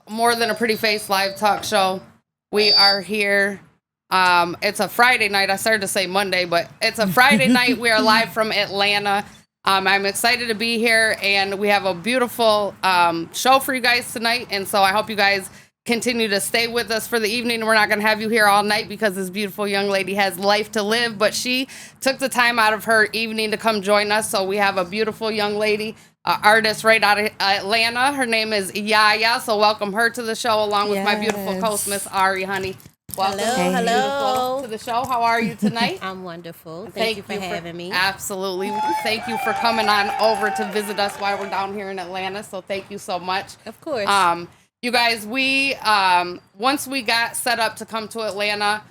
More Than a Pretty Face live talk show. We are here. It's a Friday night. I started to say Monday, but it's a Friday night. We are live from Atlanta. I'm excited to be here, and we have a beautiful show for you guys tonight. And so I hope you guys continue to stay with us for the evening. We're not going to have you here all night because this beautiful young lady has life to live, but she took the time out of her evening to come join us. So we have a beautiful young lady, artist right out of Atlanta. Her name is YahYah. So welcome her to the show along with my beautiful co-host, Miss Ari, honey. Welcome Hello. to the show. How are you tonight? I'm wonderful. Thank you for having me. Absolutely. Thank you for coming on over to visit us while we're down here in Atlanta. So thank you so much. Of course. You guys, we once we got set up to come to Atlanta,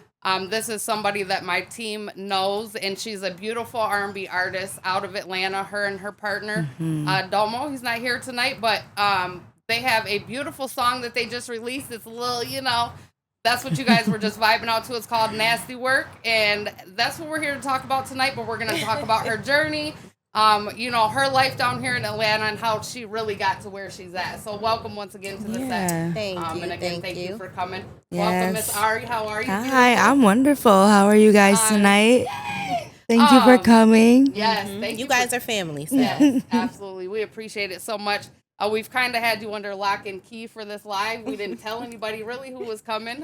this is somebody that my team knows, and she's a beautiful R&B artist out of Atlanta. Her and her partner, Domo. He's not here tonight, but they have a beautiful song that they just released. It's a little, that's what you guys were just vibing out to. It's called Nasty Work, and that's what we're here to talk about tonight. But we're going to talk about her journey, her life down here in Atlanta and how she really got to where she's at. So welcome once again to the set. Thank you. And again, thank you for coming. Yes. Welcome, Miss Ari. How are you? Hi, I'm wonderful. How are you guys tonight? Yay! Thank you for coming. Yes, thank you. You guys are family. So. Yes, absolutely. We appreciate it so much. We've kind of had you under lock and key for this live. We didn't tell anybody really who was coming.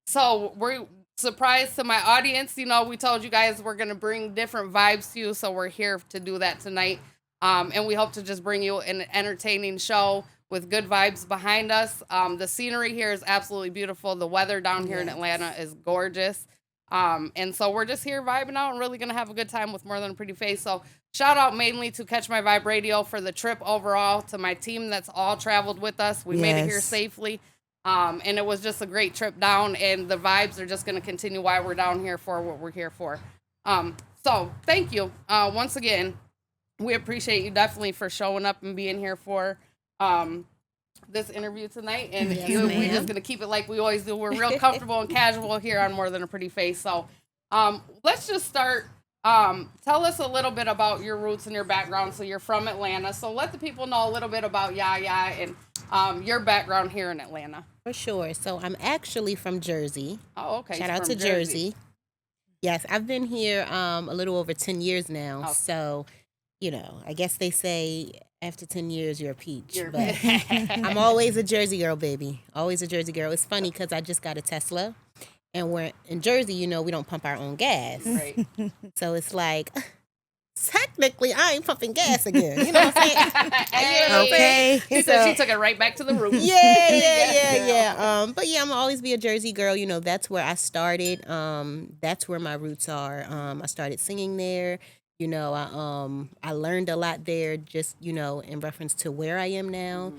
So we're surprised to my audience. We told you guys we're going to bring different vibes to you. So we're here to do that tonight. And we hope to just bring you an entertaining show with good vibes behind us. The scenery here is absolutely beautiful. The weather down here in Atlanta is gorgeous. And so we're just here vibing out and really going to have a good time with More Than a Pretty Face. So shout out mainly to Catch My Vibe Radio for the trip overall, to my team that's all traveled with us. We made it here safely. And it was just a great trip down, and the vibes are just going to continue while we're down here for what we're here for. So thank you. Once again, we appreciate you definitely for showing up and being here for this interview tonight. And we're just going to keep it like we always do. We're real comfortable and casual here on More Than a Pretty Face. So let's just start. Tell us a little bit about your roots and your background. So you're from Atlanta. So let the people know a little bit about YahYah and your background here in Atlanta. For sure. So I'm actually from Jersey. Oh, okay. Shout out to Jersey. Yes, I've been here a little over 10 years now. Oh. So, I guess they say after 10 years you're a peach. But I'm always a Jersey girl, baby. Always a Jersey girl. It's funny because I just got a Tesla. And we're in Jersey, we don't pump our own gas. Right. So it's like, technically, I ain't pumping gas again. You know what I'm saying? Okay. She said she took it right back to the roots. Yeah. But yeah, I'm gonna always be a Jersey girl. That's where I started. That's where my roots are. I started singing there. I learned a lot there just, in reference to where I am now.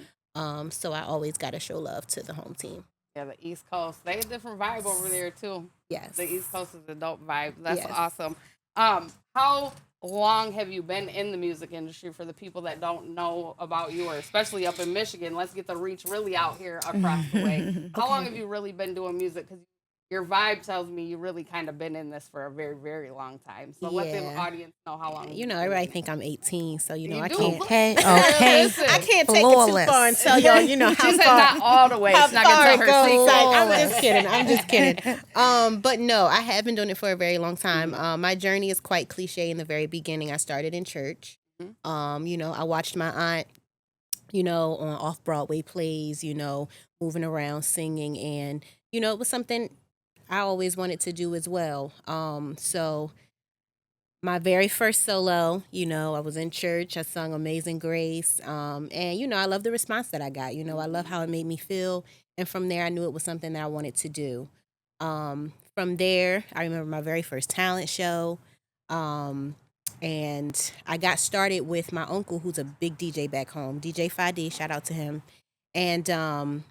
So I always got to show love to the home team. Yeah, the East Coast. They have a different vibe over there, too. Yes. The East Coast is a dope vibe. That's Yes. awesome. How long have you been in the music industry for the people that don't know about you, or especially up in Michigan? Let's get the reach really out here across the way. How long have you really been doing music? Because your vibe tells me you really kind of been in this for a very, very long time. So let the audience know how long. Everybody think I'm 18, so I do. can't. Okay. Listen, I can't take it too far and tell y'all, how she said far. not all the way. How She's not gonna far tell it her goes. secret. I'm just kidding. But no, I have been doing it for a very long time. My journey is quite cliche. In the very beginning, I started in church. I watched my aunt, on off-Broadway plays, moving around singing, and it was something I always wanted to do as well. So my very first solo, I was in church. I sung Amazing Grace. And, I love the response that I got. I love how it made me feel. And from there, I knew it was something that I wanted to do. From there, I remember my very first talent show. And I got started with my uncle, who's a big DJ back home, DJ 5D, shout out to him. And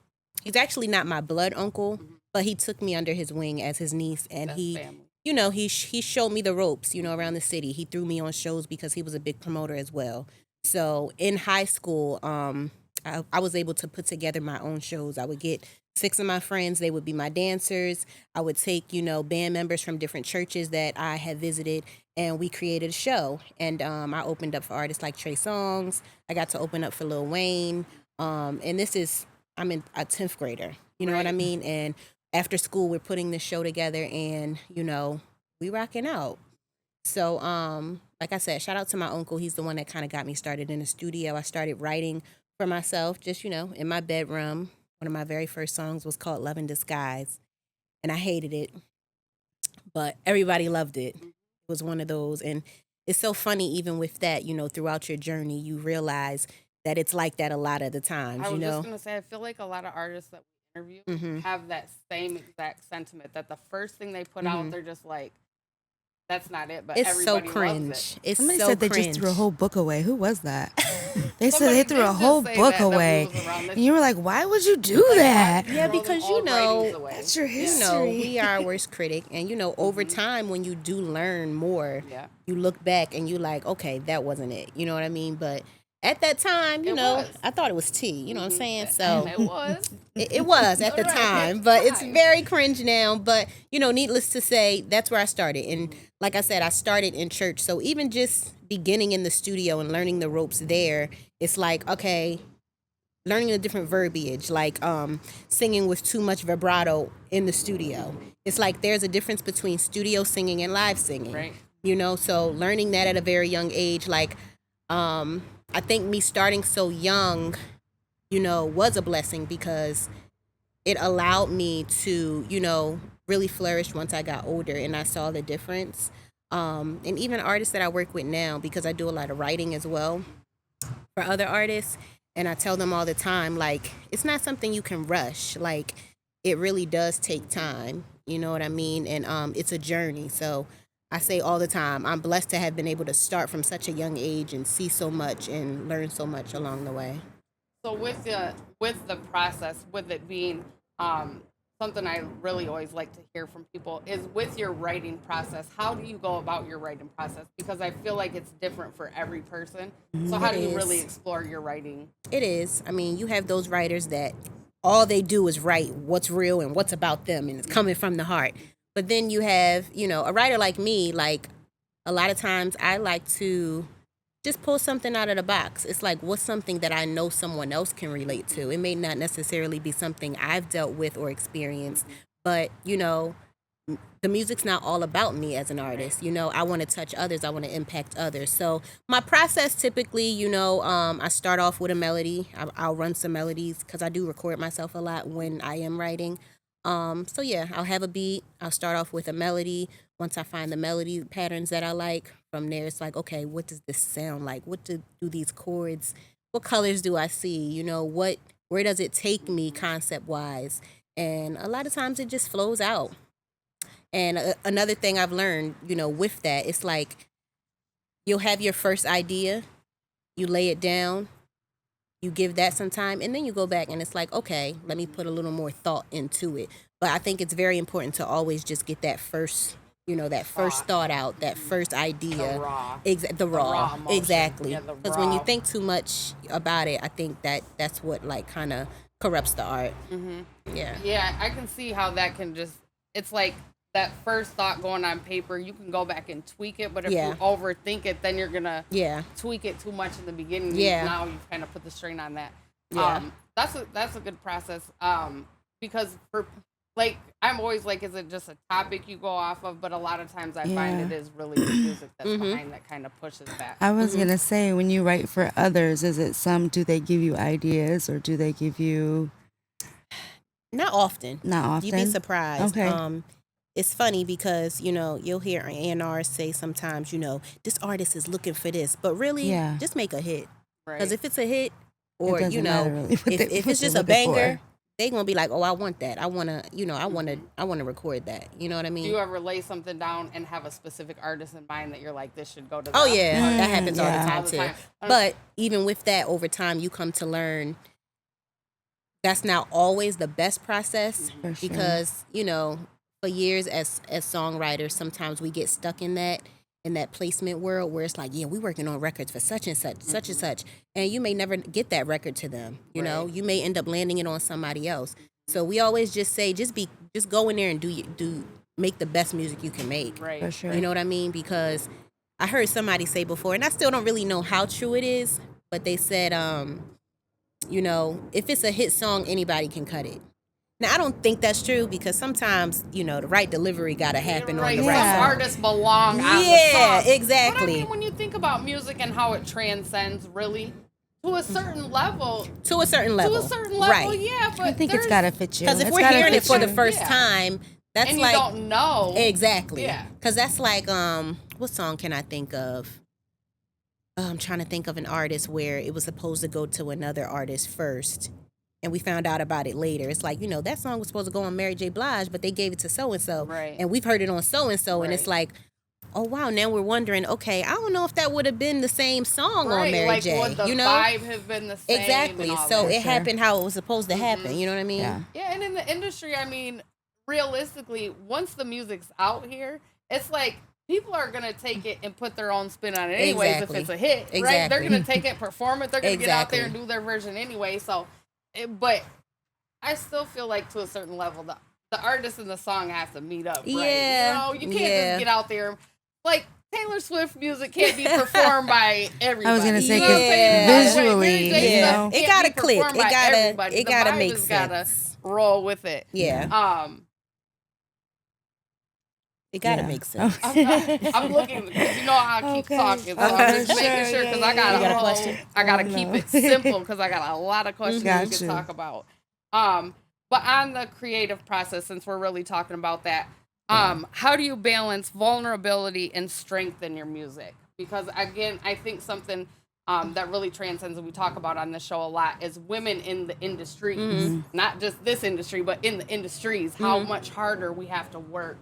he's actually not my blood uncle, but he took me under his wing as his niece, and That's he, family. he showed me the ropes, around the city. He threw me on shows because he was a big promoter as well. So in high school, I was able to put together my own shows. I would get 6 of my friends. They would be my dancers. I would take, band members from different churches that I had visited, and we created a show. And I opened up for artists like Trey Songz. I got to open up for Lil Wayne. And this is I'm in a 10th grader. You know what I mean? And after school, we're putting this show together, and we rocking out. So, like I said, shout out to my uncle. He's the one that kind of got me started in the studio. I started writing for myself, just in my bedroom. One of my very first songs was called "Love in Disguise," and I hated it, but everybody loved it. It was one of those, and it's so funny. Even with that, throughout your journey, you realize that it's like that a lot of the times. I was just gonna say, I feel like a lot of artists that we interview have that same exact sentiment. That the first thing they put out, they're just like, "That's not it." But it's so everybody cringe. loves it. It's Somebody so said cringe. they just threw a whole book away. Who was that? They said Somebody they threw did a just whole say book that we away. was around this- And you were like, why would you do Like, that? why Yeah, throw them because all writings away? That's your You history. know, we are our worst critic, and over time, when you do learn more, Yeah. you look back and you like, okay, that wasn't it. You know what I mean? But at that time, It was. I thought it was tea. You know what I'm saying? And So it was. it was at the Right, time, at but the it's time. very cringe now. But needless to say, that's where I started. And like I said, I started in church. So even just beginning in the studio and learning the ropes there, it's like, okay, learning a different verbiage, like singing with too much vibrato in the studio. It's like there's a difference between studio singing and live singing. Right. So learning that at a very young age, like I think me starting so young, was a blessing because it allowed me to, really flourish once I got older and I saw the difference. And even artists that I work with now, because I do a lot of writing as well for other artists, and I tell them all the time, like, it's not something you can rush. Like, it really does take time. You know what I mean? And it's a journey. So I say all the time, I'm blessed to have been able to start from such a young age and see so much and learn so much along the way. So with the process, with it being something I really always like to hear from people is with your writing process. How do you go about your writing process? Because I feel like it's different for every person. So how do you really explore your writing? It is. I mean, you have those writers that all they do is write what's real and what's about them, and it's coming from the heart. But then you have, a writer like me, like a lot of times I like to just pull something out of the box. It's like, what's something that I know someone else can relate to? It may not necessarily be something I've dealt with or experienced, but, the music's not all about me as an artist. I want to touch others. I want to impact others. So my process typically, I start off with a melody. I'll run some melodies because I do record myself a lot when I am writing. So yeah, I'll have a beat. I'll start off with a melody. Once I find the melody patterns that I like, from there it's like, okay, what does this sound like? What do these chords, what colors do I see? Where does it take me concept wise? And a lot of times it just flows out. And another thing I've learned, with that, it's like you'll have your first idea, you lay it down, you give that some time, and then you go back and it's like, okay, let me put a little more thought into it. But I think it's very important to always just get that first, that first thought out, that first idea. The raw. The raw. emotion. Exactly. Yeah, the Because when you raw. think too much about it, I think that's what like kind of corrupts the art. Yeah. Yeah, I can see how that can just, it's like that first thought going on paper, you can go back and tweak it, but if Yeah. you overthink it, then you're going to Yeah. tweak it too much in the beginning. Yeah. Now you've kind of put the strain on that. Yeah. That's a good process. Because for, like, I'm always like, is it just a topic you go off of? But a lot of times I find Yeah. it is really the music that's behind that kind of pushes that. I was going to say, when you write for others, do they give you ideas or do they give you... Not often. Not often? You'd be surprised. Okay. It's funny because, you'll hear A&R say sometimes, this artist is looking for this. But really, Yeah. just make a hit. Right. Because if it's a hit, or, doesn't matter really what if what it's just they're a looking banger, for. they going to be like, oh, I want that. I want to, I want to record that. You know what I mean? Do you ever lay something down and have a specific artist in mind that you're like, this should go to Oh them? yeah, that happens all yeah. the time All the too. time. But even with that, over time, you come to learn that's not always the best process For sure. because for years as songwriters, sometimes we get stuck in that placement world where it's like, yeah, we're working on records for such and such, such and such, and you may never get that record to them. You may end up landing it on somebody else. So we always just say, just go in there and make the best music you can make. Right. For sure. You know what I mean? Because I heard somebody say before, and I still don't really know how true it is, but they said if it's a hit song, anybody can cut it. Now, I don't think that's true because sometimes, the right delivery got to happen on the right Yeah. Some song. artists belong on the Yeah, song. exactly. But I mean, when you think about music and how it transcends, really, to a certain level. To a certain level. Right. Yeah, but I think it's got to fit you. Because if It's we're gotta hearing it fit for you. the first time, that's and you like... don't know. Exactly. Yeah. Because that's like, what song can I think of? I'm trying to think of an artist where it was supposed to go to another artist first, and we found out about it later. It's like, that song was supposed to go on Mary J. Blige, but they gave it to so-and-so. Right. And we've heard it on so-and-so, and it's like, oh, wow, now we're wondering, okay, I don't know if that would have been the same song on Mary J. Would the vibe have been the same? Exactly. So it happened how it was supposed to happen. You know what I mean? Yeah. Yeah, and in the industry, I mean, realistically, once the music's out here, it's like people are going to take it and put their own spin on it anyways if it's a hit, right? They're going to take it, perform it. They're going to get out there and do their version anyway. So, but I still feel like to a certain level, the artist and the song has to meet up, right? Yeah. You can't just get out there. Like, Taylor Swift music can't be performed by everybody. I was going to say, visually, it got to click. It got to make sense. Got to roll with it. Yeah. It gotta make sense. I'm looking because how I keep talking. So I'm just making sure because I gotta keep it simple because I got a lot of questions we can talk about. But on the creative process, since we're really talking about that, how do you balance vulnerability and strength in your music? Because again, I think something that really transcends and we talk about on this show a lot is women in the industries, not just this industry, but in the industries, how much harder we have to work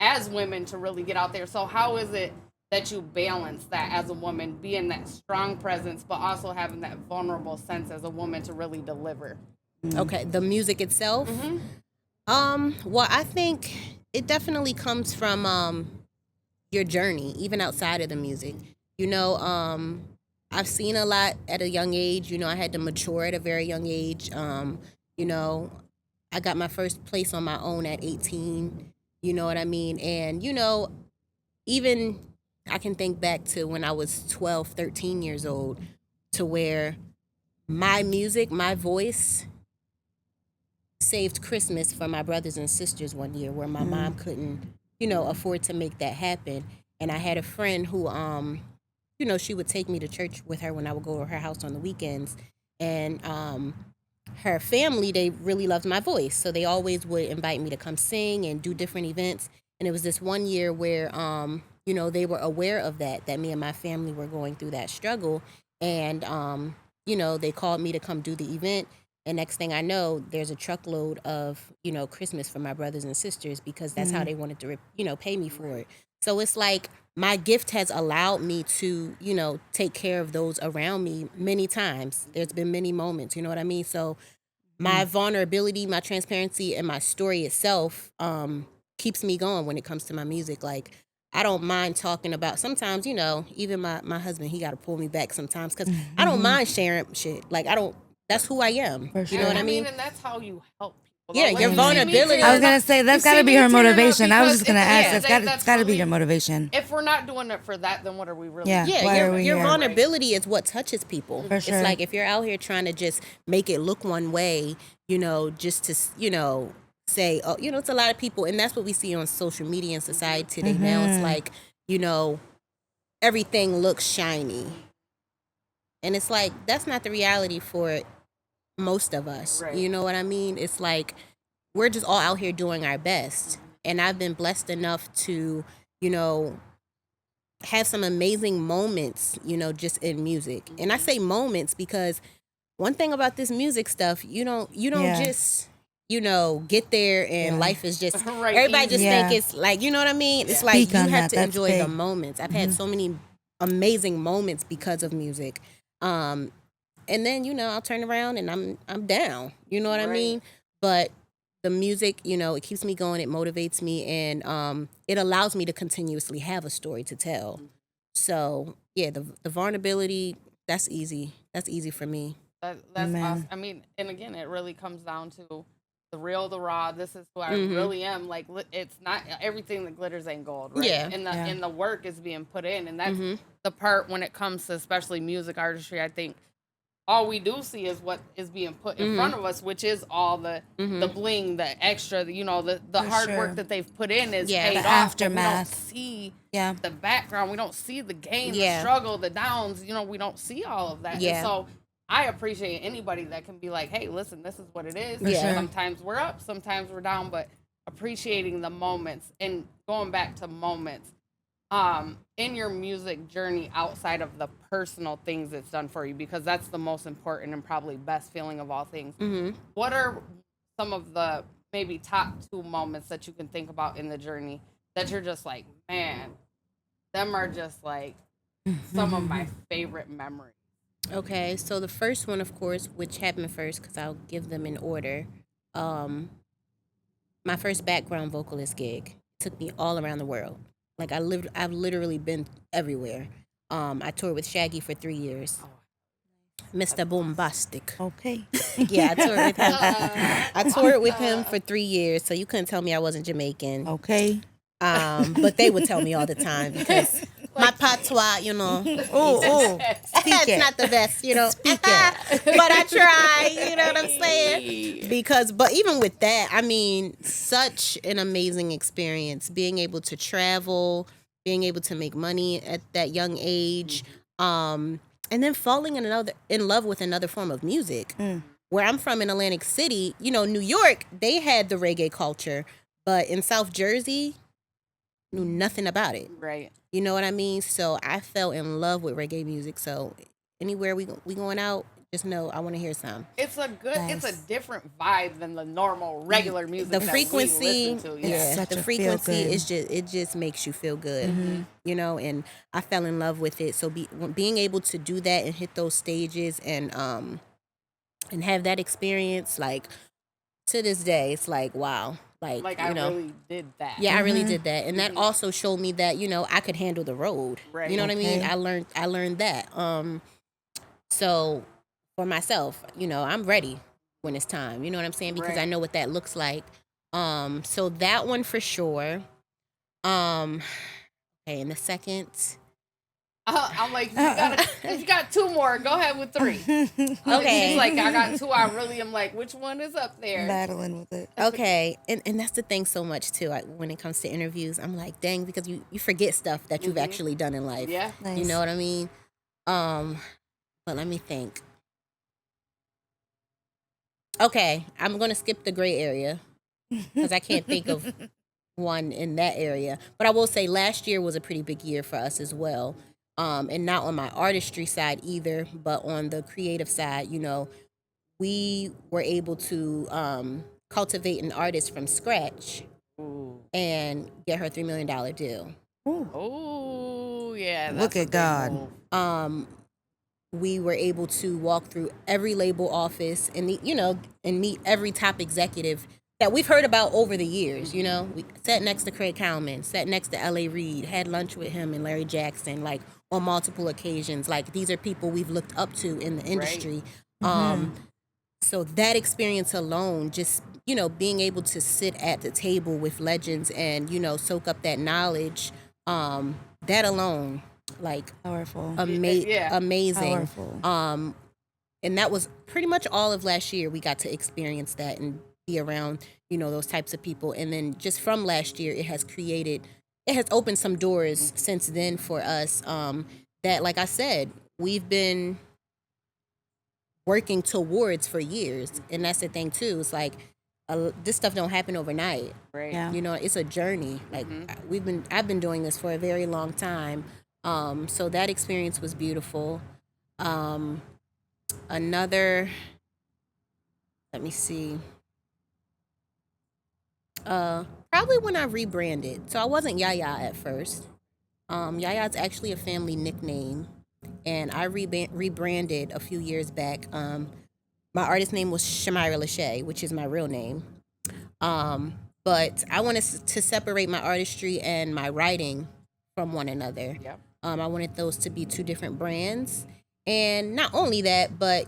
as women to really get out there. So how is it that you balance that as a woman, being that strong presence, but also having that vulnerable sense as a woman to really deliver? Okay, the music itself? Well, I think it definitely comes from your journey, even outside of the music. I've seen a lot at a young age. I had to mature at a very young age. I got my first place on my own at 18. You know what I mean? And, even I can think back to when I was 12, 13 years old, to where my music, my voice saved Christmas for my brothers and sisters one year where my mom couldn't, afford to make that happen. And I had a friend who, she would take me to church with her when I would go to her house on the weekends. And her family, they really loved my voice. So they always would invite me to come sing and do different events. And it was this one year where, they were aware of that me and my family were going through that struggle. And, they called me to come do the event. And next thing I know, there's a truckload of, Christmas for my brothers and sisters because that's how they wanted to, pay me for it. So it's like my gift has allowed me to, take care of those around me many times. There's been many moments, you know what I mean? So my vulnerability, my transparency, and my story itself keeps me going when it comes to my music. Like, I don't mind talking about, sometimes, even my husband, he got to pull me back sometimes because I don't mind sharing shit. Like, that's who I am. You know what I mean? And that's how you help people. Yeah, your vulnerability. I was going to say, that's got to be her motivation. I was just going to ask, it's got to be your motivation. If we're not doing it for that, then what are we really doing? Yeah, your vulnerability is what touches people. For sure. It's like if you're out here trying to just make it look one way, just to, say, oh, it's a lot of people. And that's what we see on social media and society today now. It's like, everything looks shiny. And it's like, that's not the reality for most of us. Right. You know what I mean? It's like we're just all out here doing our best. And I've been blessed enough to, have some amazing moments, just in music. And I say moments because one thing about this music stuff, you don't just, get there and life is just, everybody just think it's like, you know what I mean? It's like you have to enjoy the moments. I've had so many amazing moments because of music. And then, I'll turn around and I'm down. You know what I mean? But the music, it keeps me going. It motivates me. And it allows me to continuously have a story to tell. So, yeah, the vulnerability, that's easy. That's easy for me. That's awesome. I mean, and again, it really comes down to the real, the raw. This is who I really am. Like, it's not everything that glitters ain't gold, right? Yeah. And the work is being put in. And that's the part when it comes to especially music artistry, I think all we do see is what is being put in front of us, which is all the bling, the extra, the For hard sure. work that they've put in is Yeah. paid The off. aftermath. But we don't see Yeah. the background. We don't see the gain, the Yeah. struggle, the downs. We don't see all of that. Yeah. And so I appreciate anybody that can be like, hey, listen, this is what it is. For sure. Sometimes we're up, sometimes we're down, but appreciating the moments and going back to moments in your music journey outside of the personal things it's done for you, because that's the most important and probably best feeling of all things. What are some of the maybe top 2 moments that you can think about in the journey that you're just like, man, them are just like some of my favorite memories? Okay, so the first one, of course, which happened first, because I'll give them in order. My first background vocalist gig took me all around the world. Like I've literally been everywhere. I toured with Shaggy for 3 years. Mr. Bombastic. Okay. Yeah, I toured with him. I toured with him for 3 years, so you couldn't tell me I wasn't Jamaican. Okay. But they would tell me all the time because my patois, Oh, it's not the best, Speak it. but I try, you know what I'm saying? But even with that, I mean, such an amazing experience, being able to travel, being able to make money at that young age, and then falling in love with another form of music. Where I'm from in Atlantic City, New York, they had the reggae culture, but in South Jersey, knew nothing about it. Right. You know what I mean? So I fell in love with reggae music. So anywhere we going out, just know I want to hear some. It's a different vibe than the normal regular music. The that frequency, we listen to. It's such the a frequency feel-good. it just makes you feel good, and I fell in love with it. So being able to do that and hit those stages and have that experience, like to this day, it's like wow. Like I really did that. Yeah, I really did that, and that also showed me that I could handle the road. Right. You know what I mean? Okay. I learned that. So for myself, I'm ready when it's time. You know what I'm saying? Because Right. I know what that looks like. So that one for sure. Okay, and the second. I'm like, you got 2 more. Go ahead with 3. Okay. She's like, I got 2. I really am like, which one is up there? Battling with it. Okay, and that's the thing so much too. When it comes to interviews, I'm like, dang, because you forget stuff that you've actually done in life. Yeah. Nice. You know what I mean? But let me think. Okay, I'm gonna skip the gray area because I can't think of one in that area. But I will say last year was a pretty big year for us as well. And not on my artistry side either, but on the creative side, we were able to cultivate an artist from scratch Ooh. and get her $3 million deal. Oh, yeah. Look that's a at big God. move. We were able to walk through every label office and meet every top executive that we've heard about over the years. We sat next to Craig Cowman, sat next to L.A. Reid, had lunch with him and Larry Jackson, like on multiple occasions. Like these are people we've looked up to in the industry. So that experience alone, just being able to sit at the table with legends and soak up that knowledge, that alone, like Powerful. amazing. Powerful. And that was pretty much all of last year. We got to experience that and be around, those types of people. And then just from last year, it has opened some doors since then for us. That, like I said, we've been working towards for years. And that's the thing too. It's like this stuff don't happen overnight. Right. Yeah. It's a journey. Like I've been doing this for a very long time. So that experience was beautiful. Another, let me see. Probably when I rebranded. So I wasn't YahYah at first. YahYah's actually a family nickname, and I rebranded a few years back. My artist name was Shamira Lachey, which is my real name. But I wanted to separate my artistry and my writing from one another. Yep. I wanted those to be 2 different brands. And not only that, but,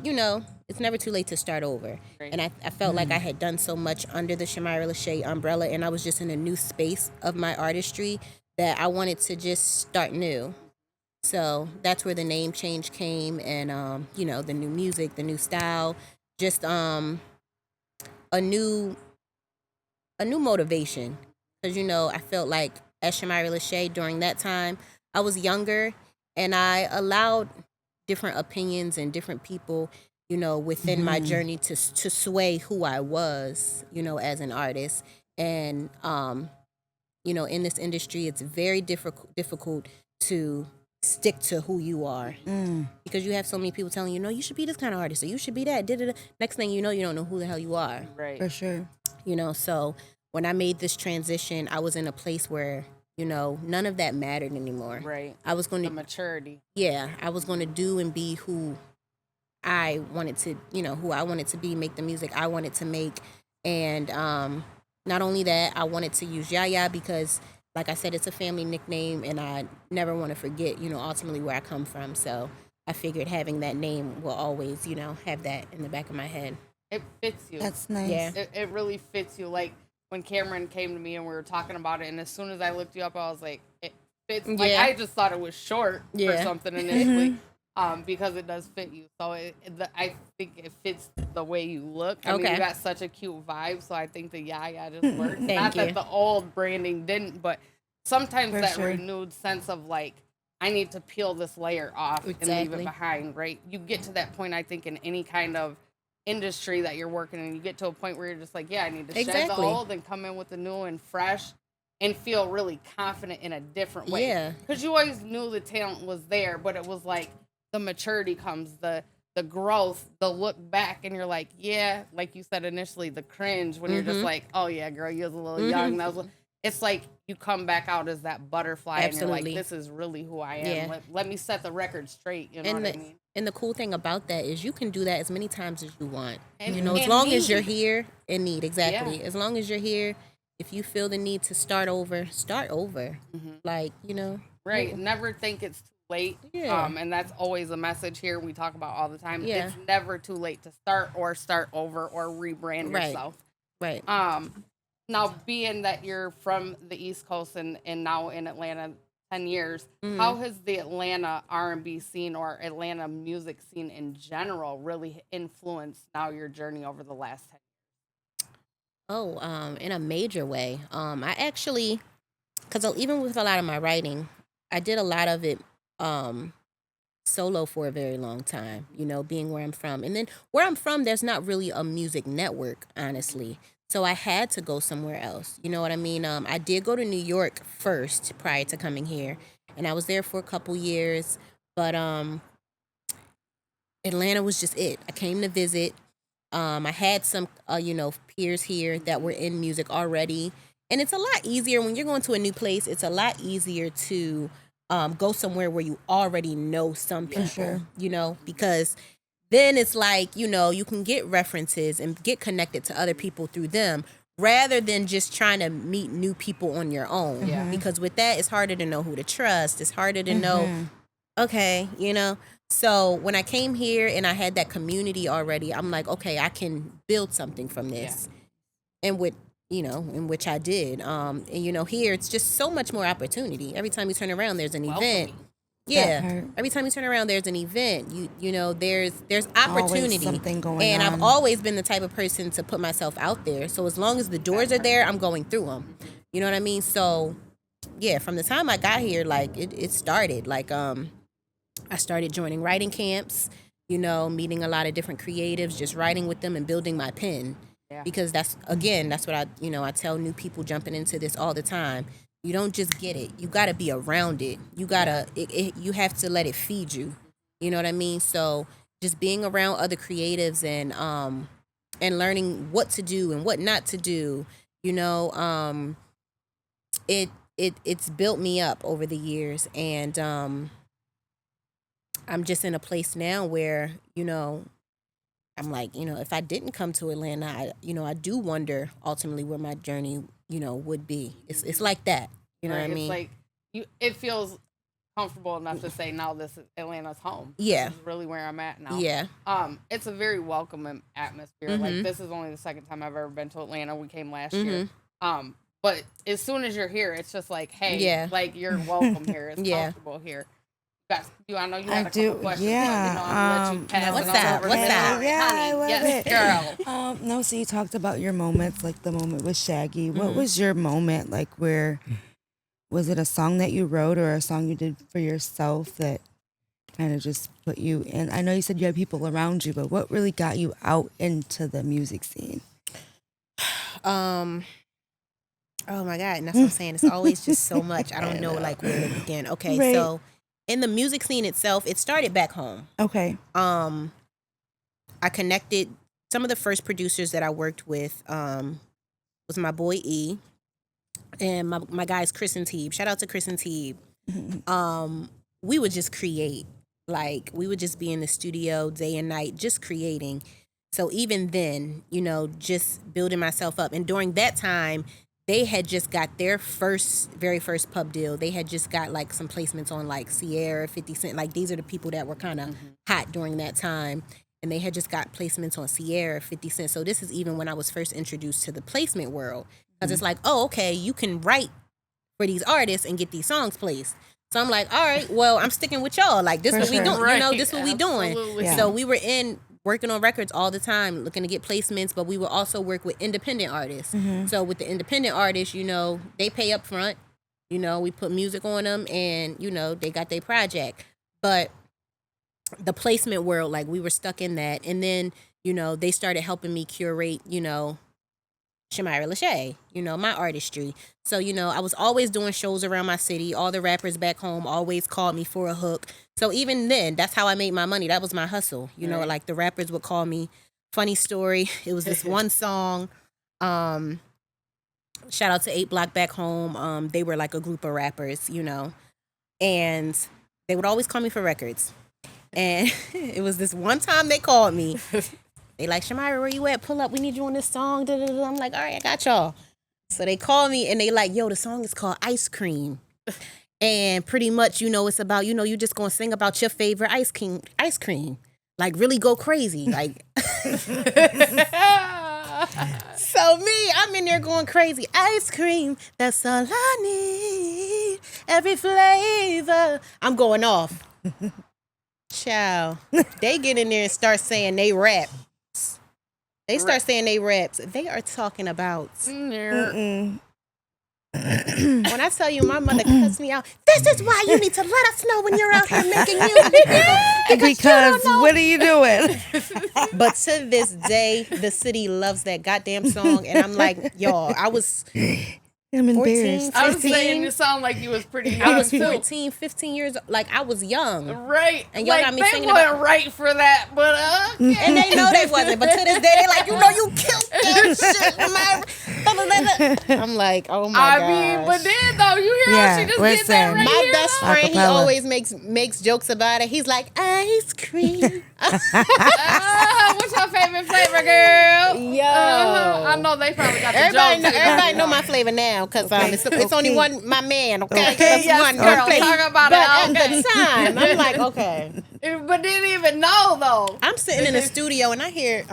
it's never too late to start over. Right. And I felt like I had done so much under the Shamira Lachey umbrella, and I was just in a new space of my artistry that I wanted to just start new. So that's where the name change came, and you know, the new music, the new style, just a new a new motivation. Because you know, I felt like as Shamira Lachey during that time, I was younger, and I allowed different opinions and different people, you know, within my journey to sway who I was, you know, as an artist. And you know, in this industry, it's very difficult to stick to who you are, because you have so many people telling you, no, you should be this kind of artist, or you should be that. Da-da-da. Next thing you don't know who the hell you are. Right. For sure. You know, so when I made this transition, I was in a place where, you know, none of that mattered anymore. Right. I was going The to, maturity. yeah, I was going to do and be who I wanted to, you know, who I wanted to be, make the music I wanted to make. And not only that, I wanted to use YahYah because, like I said, it's a family nickname, and I never want to forget, you know, ultimately where I come from. So I figured having that name will always, you know, have that in the back of my head. It fits you. That's nice. Yeah. It really fits you. Like when Cameron came to me and we were talking about it, and as soon as I looked you up, I was like, it fits. Like Yeah. I just thought it was short or Yeah. something initially, because it does fit you. So I think it fits the way you look. I mean, Okay. you got such a cute vibe, so I think the YahYah just works. Thank Not you. that the old branding didn't, but sometimes For that sure. renewed sense of like, I need to peel this layer off and leave Exactly. it behind, right? You get to that point, I think, in any kind of industry that you're working in, you get to a point where you're just like, yeah, I need to shed the Exactly. old and come in with the new and fresh and feel really confident in a different way. Yeah. Because you always knew the talent was there, but it was like the maturity comes, the growth, the look back, and you're like, yeah, like you said initially, the cringe when you're just like, oh yeah, girl, you was a little young. That was, it's like you come back out as that butterfly, and you're Absolutely. like, this is really who I am. Yeah. Let me set the record straight. You know And what the, I mean? and the cool thing about that is you can do that as many times as you want. And- You know, as and long as you're need. here in need, exactly. Yeah. As long as you're here, if you feel the need to start over, start over. Like, you know. Right. Never think it's too late. Yeah. And that's always a message here we talk about all the time. Yeah. It's never too late to start over or rebrand Right. yourself. Right. Now being that you're from the East Coast and now in Atlanta 10 years, Mm-hmm. how has the Atlanta R&B scene or Atlanta music scene in general really influenced now your journey over the last 10 Oh, in a major way. I actually, because even with a lot of my writing, I did a lot of it solo for a very long time, you know, being where I'm from. And then where I'm from, there's not really a music network, honestly. So I had to go somewhere else. You know what I mean? I did go to New York first prior to coming here, and I was there for a couple years. But Atlanta was just it. I came to visit. I had some, you know, peers here that were in music already. And it's a lot easier when you're going to a new place. It's a lot easier to go somewhere where you already know some people, sure. you know, because then it's like, you know, you can get references and get connected to other people through them rather than just trying to meet new people on your own. Yeah. Because with that, it's harder to know who to trust. It's harder to know, okay, you know. So when I came here and I had that community already, I'm like, okay, I can build something from this. And with, you know, in which I did. And you know, here it's just so much more opportunity. Every time you turn around, there's an event. Welcoming. Yeah. part. Every time you turn around, there's an event. You know, there's opportunity. something going and on. I've always been the type of person to put myself out there. So as long as the doors are there, I'm going through them. You know what I mean? So yeah, from the time I got here, like it started. Like I started joining writing camps, you know, meeting a lot of different creatives, just writing with them and building my pen. Yeah. Because that's what I tell new people jumping into this all the time. You don't just get it. You got to be around it. You got to, you have to let it feed you. You know what I mean? So just being around other creatives and learning what to do and what not to do, you know, it's built me up over the years. And I'm just in a place now where, you know, I'm like, you know, if I didn't come to Atlanta, I do wonder ultimately where my journey, you know, would be. It's like that. You know Right? what I mean? It's like it feels comfortable enough to say now this is Atlanta's home. Yeah. This is really where I'm at now. Yeah. It's a very welcoming atmosphere. Like this is only the second time I've ever been to Atlanta. We came last year. But as soon as you're here, it's just like, hey, Yeah. like you're welcome here. It's Yeah. comfortable here. I know you I have a do, couple questions. yeah, So, I'm gonna let you pass what's it that? over What's to that? Lori. Yeah, I Honey, love yes, it. girl. No, so you talked about your moments, like the moment with Shaggy. What was your moment, like where, was it a song that you wrote or a song you did for yourself that kind of just put you in? I know you said you had people around you, but what really got you out into the music scene? Um, oh my God, and that's what I'm saying. It's always just so much. I don't know like where to begin. Okay, Right. so in the music scene itself, it started back home. Okay. I connected some of the first producers that I worked with was my boy E and my guys Chris and Teeb. Shout out to Chris and Teeb. We would just create. Like we would just be in the studio day and night just creating. So even then, you know, just building myself up. And during that time, they had just got their very first pub deal. They had just got like some placements on like Sierra, 50 Cent. Like these are the people that were kind of hot during that time. And they had just got placements on Sierra, 50 Cent. So this is even when I was first introduced to the placement world. Because it's like, oh, okay, you can write for these artists and get these songs placed. So I'm like, all right, well, I'm sticking with y'all. Like this For what we sure. doing. Right, You know, this what we doing. absolutely. Yeah. So we were working on records all the time, looking to get placements, but we would also work with independent artists. So with the independent artists, you know, they pay up front. You know, we put music on them and, you know, they got their project. But the placement world, like we were stuck in that. And then, you know, they started helping me curate, you know, Shamira Lachey, you know, my artistry. So, you know, I was always doing shows around my city. All the rappers back home always called me for a hook. So even then, that's how I made my money. That was my hustle. You know, like the rappers would call me. Funny story, it was this one song. Shout out to 8 Block back home. They were like a group of rappers, you know. And they would always call me for records. And it was this one time they called me. They like, Shamira, where you at? Pull up. We need you on this song. Da, da, da. I'm like, all right, I got y'all. So they call me and they like, yo, the song is called Ice Cream. And pretty much, you know, it's about, you know, you just gonna sing about your favorite ice cream. Like really go crazy. Like so me, I'm in there going crazy. Ice cream, that's all I need. Every flavor. I'm going off. Child. They get in there and start saying they rap. They start saying they raps. They are talking about. When I tell you my mother cuts me out, this is why you need to let us know when you're out here making music. Because what are you doing? But to this day, the city loves that goddamn song. And I'm like, y'all, I was I'm embarrassed. 14, I was 15. saying you sound like you was pretty young. I was too. 14, 15 years old. Like, I was young. Right. And y'all like, got me they singing weren't about- right for that, but And they know they wasn't. But to this day, they like, you know, you killed that shit, man. I'm like, oh my god. I mean, but then though, you hear Yeah, how she just did listen. that right My here, best though? friend, he Acapella. always makes jokes about it. He's like, ice cream. What's your favorite flavor, girl? Yo. I know they probably got the Everybody jokes. know my flavor now because it's only one, my man, okay? Okay, That's yes, one girl, flavor. talk about But it, at okay. the time, I'm like, okay. But didn't even know though. I'm sitting in the studio and I hear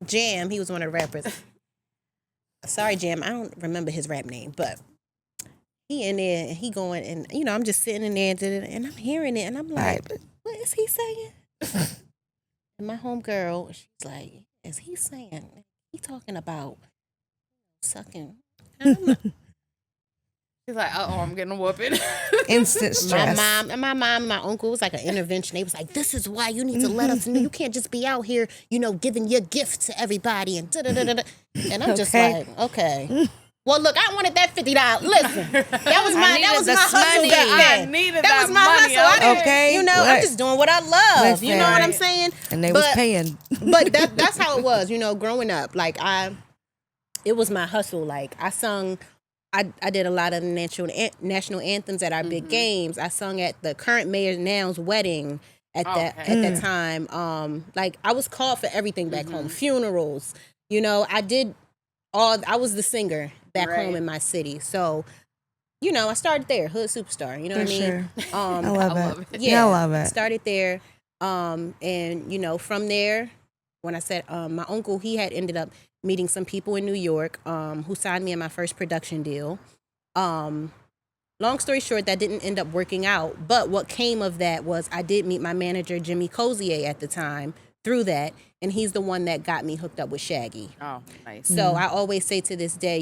Jam, he was one of the rappers. Sorry, Jam, I don't remember his rap name, but he in there and he going and, you know, I'm just sitting in there and I'm hearing it and I'm like, what is he saying? And my homegirl, she's like, is he saying, he talking about sucking? And I'm like, He's like, oh, I'm getting a whooping. Instant my stress. mom and my uncle was like an intervention. They was like, this is why you need to let us know. You can't just be out here, you know, giving your gift to everybody and da-da-da-da-da. And I'm just Okay. like, okay. Well, look, I wanted that $50. Listen, that was my needed the hustle money. back I then. needed That was my money. hustle. I didn't, Okay, you know, I'm what? just doing what I love. You know what I'm Listen. saying? And they was But- paying. But that's how it was, you know, growing up. Like it was my hustle. Like I sung, I did a lot of national anthems at our big games. I sung at the current mayor now's wedding at that time. Like I was called for everything back home, funerals. You know, I was the singer back home in my city. So, you know, I started there, hood superstar. You know what I mean? Sure. I love it. Yeah, Yeah, I love it. Started there, and you know, from there, when I said my uncle, he had ended up meeting some people in New York, who signed me in my first production deal. long story short, that didn't end up working out. But what came of that was I did meet my manager, Jimmy Cozier, at the time through that. And he's the one that got me hooked up with Shaggy. Oh, nice. So I always say to this day,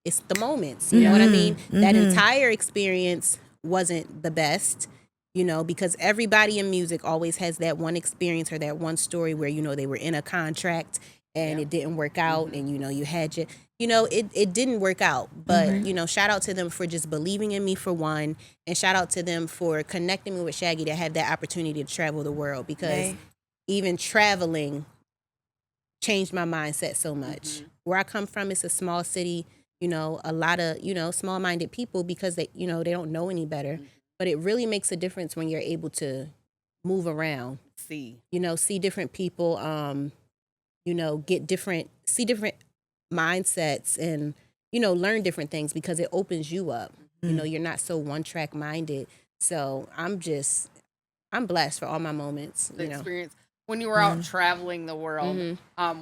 it's the moments. You know what I mean? That entire experience wasn't the best, because everybody in music always has that one experience or that one story where, they were in a contract and it didn't work out and, you had it didn't work out. But, shout out to them for just believing in me for one. And shout out to them for connecting me with Shaggy to have that opportunity to travel the world because even traveling changed my mindset so much. Where I come from, it's a small city, a lot of, small-minded people because they, they don't know any better. But it really makes a difference when you're able to move around. See different people, see different mindsets and, learn different things because it opens you up. You're not so one-track minded. So I'm blessed for all my moments. The experience. When you were out traveling the world,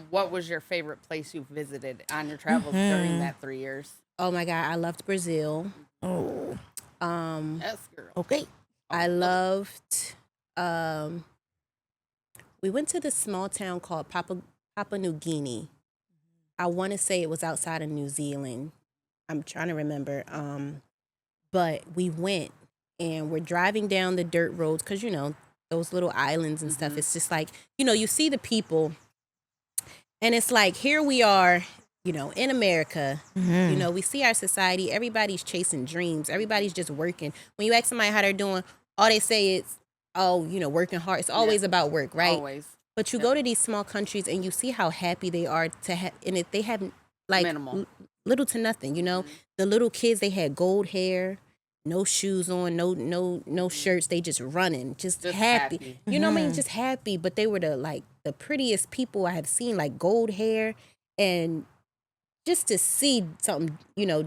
what was your favorite place you visited on your travels during that 3 years? Oh my God, I loved Brazil. Oh. Yes, girl. Okay. I loved. We went to this small town called Papua New Guinea. I want to say it was outside of New Zealand. I'm trying to remember. But we went and we're driving down the dirt roads because those little islands and stuff. It's just like, you see the people and it's like, here we are, in America, we see our society, everybody's chasing dreams. Everybody's just working. When you ask somebody how they're doing, all they say is, oh, working hard. It's always about work, right? Always. But you go to these small countries and you see how happy they are to have, and if they have like little to nothing, the little kids, they had gold hair, no shoes on, no shirts. They just running, just happy. You know what I mean? Just happy. But they were the prettiest people I have seen, like gold hair. And just to see something,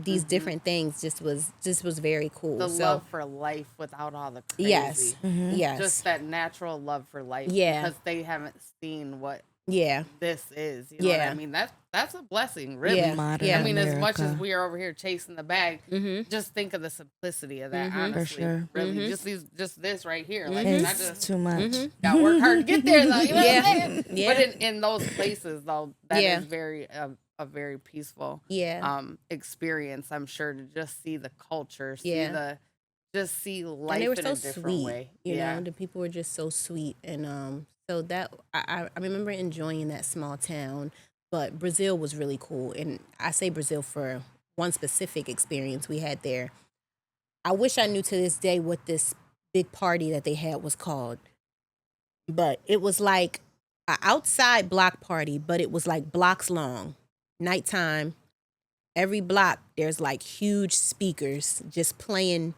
these different things just was very cool. The love for life without all the crazy. Yes. Yes. Just that natural love for life. Yeah. Because they haven't seen what this is. You know what I mean? That's a blessing, really. Yeah. Modern I mean, as much as America. we are over here chasing the bag, just think of the simplicity of that, honestly. For sure. Really. Just this right here. Like, It's not just too much. gotta work hard to get there, though. You know what I'm saying? Yeah. But in those places, though, that is very a very peaceful experience, I'm sure, to just see the culture, see see life and they were in so a different sweet, way. you know, the people were just so sweet. And so that I remember enjoying that small town. But Brazil was really cool. And I say Brazil for one specific experience we had there. I wish I knew to this day what this big party that they had was called. But it was like an outside block party, but it was like blocks long. Nighttime. Every block, there's like huge speakers just playing.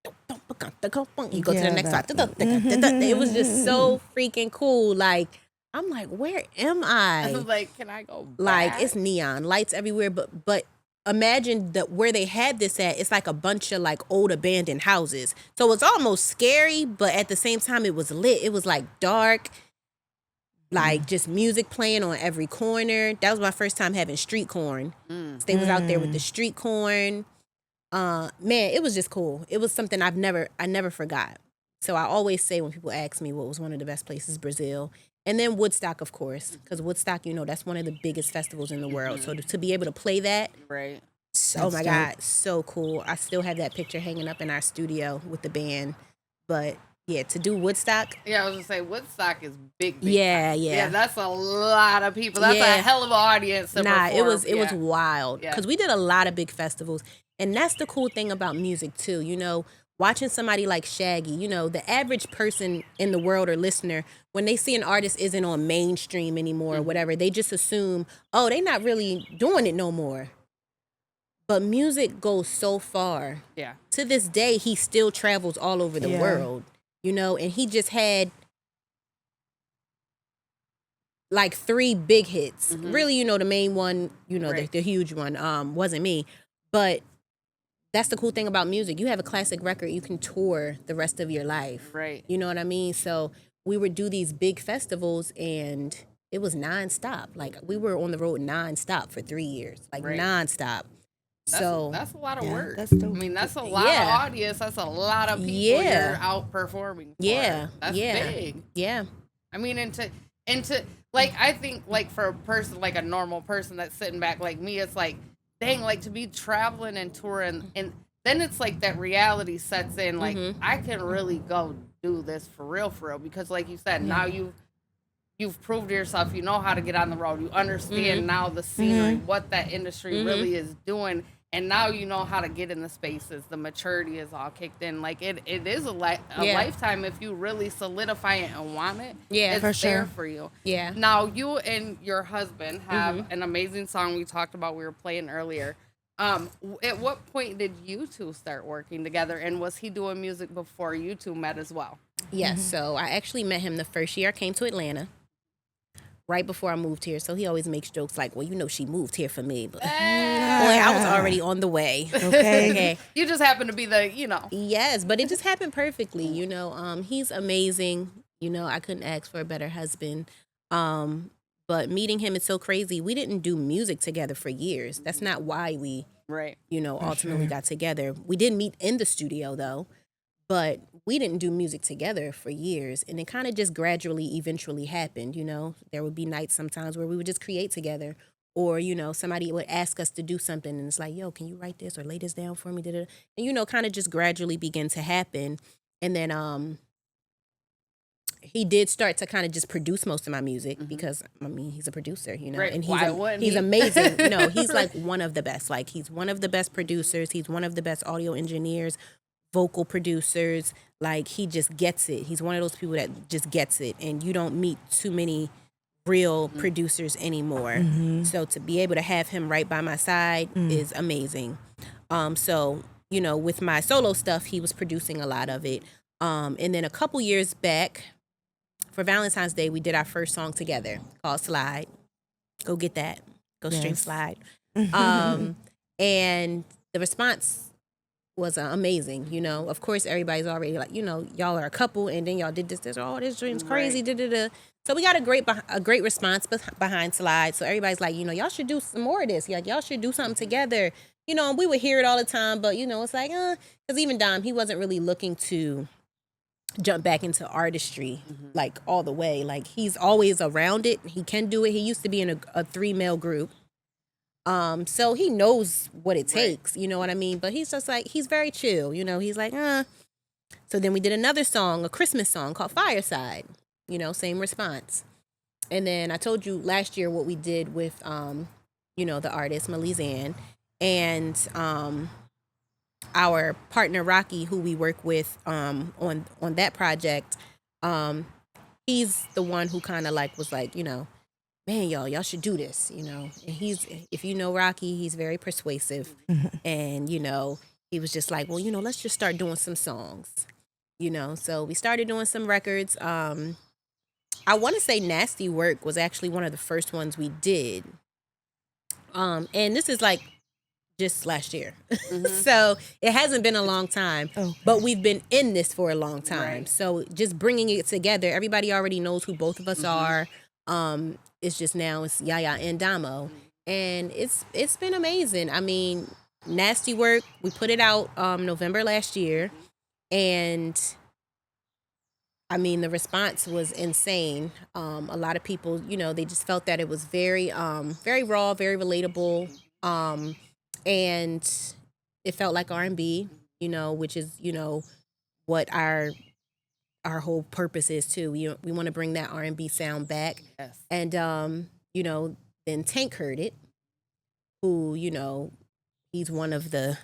You go to the next spot. It was just so freaking cool. Like, I'm like, where am I? I was like, can I go back? Like, it's neon lights everywhere, but imagine that where they had this at, it's like a bunch of like old abandoned houses. So it's almost scary, but at the same time it was lit. It was like dark, like just music playing on every corner. That was my first time having street corn. So they was out there with the street corn. Man, it was just cool. It was something I never forgot. So I always say when people ask me what was one of the best places, Brazil. And then Woodstock, of course, because Woodstock, that's one of the biggest festivals in the world. So to be able to play that, right? Oh my God, so cool. I still have that picture hanging up in our studio with the band. But yeah, to do Woodstock. Yeah, I was gonna say Woodstock is big. Yeah, time. yeah. That's a lot of people. That's a hell of an audience. To perform. It was wild because we did a lot of big festivals, and that's the cool thing about music too. Watching somebody like Shaggy, the average person in the world or listener, when they see an artist isn't on mainstream anymore or whatever, they just assume, oh, they not really doing it no more. But music goes so far. Yeah. To this day, he still travels all over the world, and he just had like 3 big hits. Really, the main one, the huge one, wasn't me. But that's the cool thing about music. You have a classic record, you can tour the rest of your life. Right. You know what I mean? So we would do these big festivals and it was nonstop. Like we were on the road nonstop for 3 years. Like nonstop. That's a lot of work. That's dope. I mean, that's a lot of audience. That's a lot of people you're out performing for. That's big. Yeah. I mean, and to like, I think like for a person, like a normal person that's sitting back like me, it's like, dang, like to be traveling and touring, and then it's like that reality sets in, like I can really go do this for real, because like you said, now you've proved to yourself, you know how to get on the road, you understand now the scenery, what that industry really is doing, and now you know how to get in the spaces. The maturity is all kicked in. Like it is a lifetime if you really solidify it and want it. Yeah, it's for sure. there for you. Yeah. Now you and your husband have an amazing song we talked about. We were playing earlier. At what point did you two start working together, and was he doing music before you two met as well? Yes. So I actually met him the first year I came to Atlanta, right before I moved here. So he always makes jokes like, well, you know, she moved here for me. But boy, I was already on the way. Okay. You just happened to be the, Yes, but it just happened perfectly. You know, he's amazing. You know, I couldn't ask for a better husband. But meeting him is so crazy. We didn't do music together for years. That's not why we, ultimately got together. We did meet in the studio, though. But we didn't do music together for years. And it kind of just gradually, eventually happened, you know. There would be nights sometimes where we would just create together. Or, you know, somebody would ask us to do something. And it's like, yo, can you write this or lay this down for me? And, you know, kind of just gradually begin to happen. And then he did start to kind of just produce most of my music because, I mean, he's a producer, you know. Right. And he's amazing. You know, he's like one of the best. Like, he's one of the best producers. He's one of the best audio engineers, vocal producers. Like, he just gets it. He's one of those people that just gets it, and you don't meet too many real producers anymore. So to be able to have him right by my side is amazing. So, you know, with my solo stuff, he was producing a lot of it. And then a couple years back, for Valentine's Day, we did our first song together called Slide. Go get that. Go stream Slide. And the response was amazing. You know, of course, everybody's already like, you know, y'all are a couple, and then y'all did this. Oh, this dream's crazy. So we got a great response behind Slide. So everybody's like, you know, y'all should do some more of this. Like, y'all should do something together. You know, and we would hear it all the time, but, you know, it's like, because even Dom, he wasn't really looking to jump back into artistry like all the way. Like, he's always around it. He can do it. He used to be in a 3-male group. So he knows what it takes, you know what I mean? But he's just like, he's very chill, you know, he's like, So then we did another song, a Christmas song called Fireside, you know, same response. And then I told you last year what we did with, you know, the artist Melizanne, and our partner Rocky, who we work with on that project. He's the one who kind of like was like, you know, man, y'all should do this, you know. And he's, if you know Rocky, he's very persuasive. And, you know, he was just like, well, you know, let's just start doing some songs, you know. So we started doing some records. I want to say Nasty Work was actually one of the first ones we did. And this is like just last year. So it hasn't been a long time, but we've been in this for a long time. So just bringing it together, everybody already knows who both of us are. It's just now it's YahYah and Damo, and it's been amazing. I mean, Nasty Work, we put it out November last year, and I mean the response was insane. A lot of people, you know, they just felt that it was very very raw, very relatable, and it felt like R&B, you know, which is, you know, what our whole purpose is too. We want to bring that R&B sound back. Yes. And you know, then Tank heard it, who, you know, he's one of the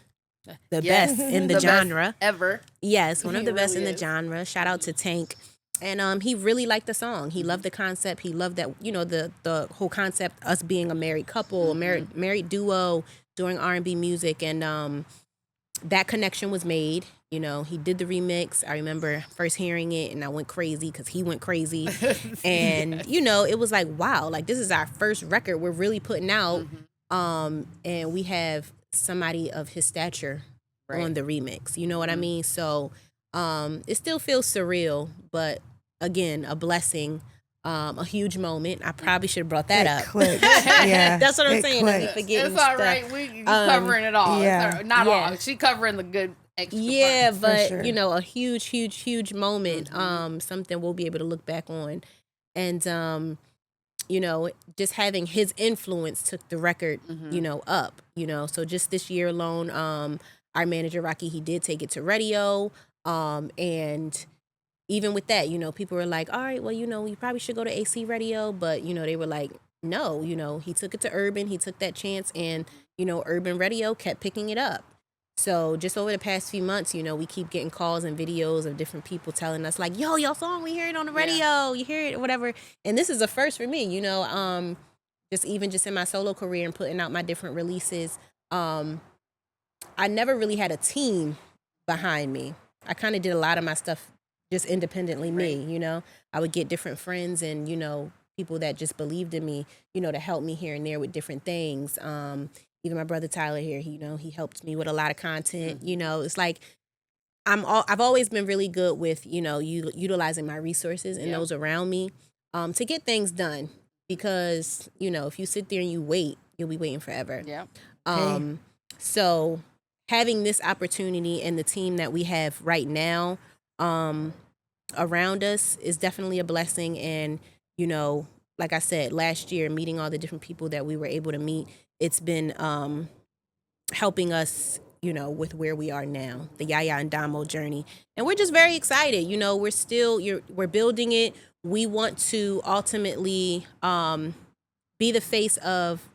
best in the genre ever. Yes, one of the best really in the genre. Shout out to Tank. And he really liked the song. He loved the concept. He loved that, you know, the whole concept, us being a married couple, a married duo doing R&B music, and that connection was made. You know, he did the remix. I remember first hearing it, and I went crazy because he went crazy. And, you know, it was like, wow, like, this is our first record we're really putting out. And we have somebody of his stature on the remix. You know what I mean? So it still feels surreal, but again, a blessing. A huge moment. I probably should have brought that up. Clicked. Yeah, That's what I'm it saying. I be clicked. forgetting It's all stuff. right. You covering it all. yeah. It's all right. Not Yeah. all. She covering the good extra Yeah, parts. but sure. you know, a huge moment. Something we'll be able to look back on, and you know, just having his influence took the record, you know, up. You know, so just this year alone, our manager Rocky, he did take it to radio, and even with that, you know, people were like, all right, well, you know, you probably should go to AC radio. But, you know, they were like, no, you know, he took it to urban. He took that chance. And, you know, urban radio kept picking it up. So just over the past few months, you know, we keep getting calls and videos of different people telling us like, yo, your song, we hear it on the radio. You hear it or whatever. And this is a first for me, you know, just in my solo career and putting out my different releases. I never really had a team behind me. I kind of did a lot of my stuff just independently me, you know. I would get different friends and, you know, people that just believed in me, you know, to help me here and there with different things. Even my brother Tyler here, he, you know, he helped me with a lot of content. You know, it's like I've always been really good with, you know, utilizing my resources and those around me to get things done. Because, you know, if you sit there and you wait, you'll be waiting forever. Yeah. So having this opportunity and the team that we have right now around us is definitely a blessing. And, you know, like I said, last year, meeting all the different people that we were able to meet, it's been helping us, you know, with where we are now, the YahYah and Damo journey. And we're just very excited. You know, we're building it. We want to ultimately be the face of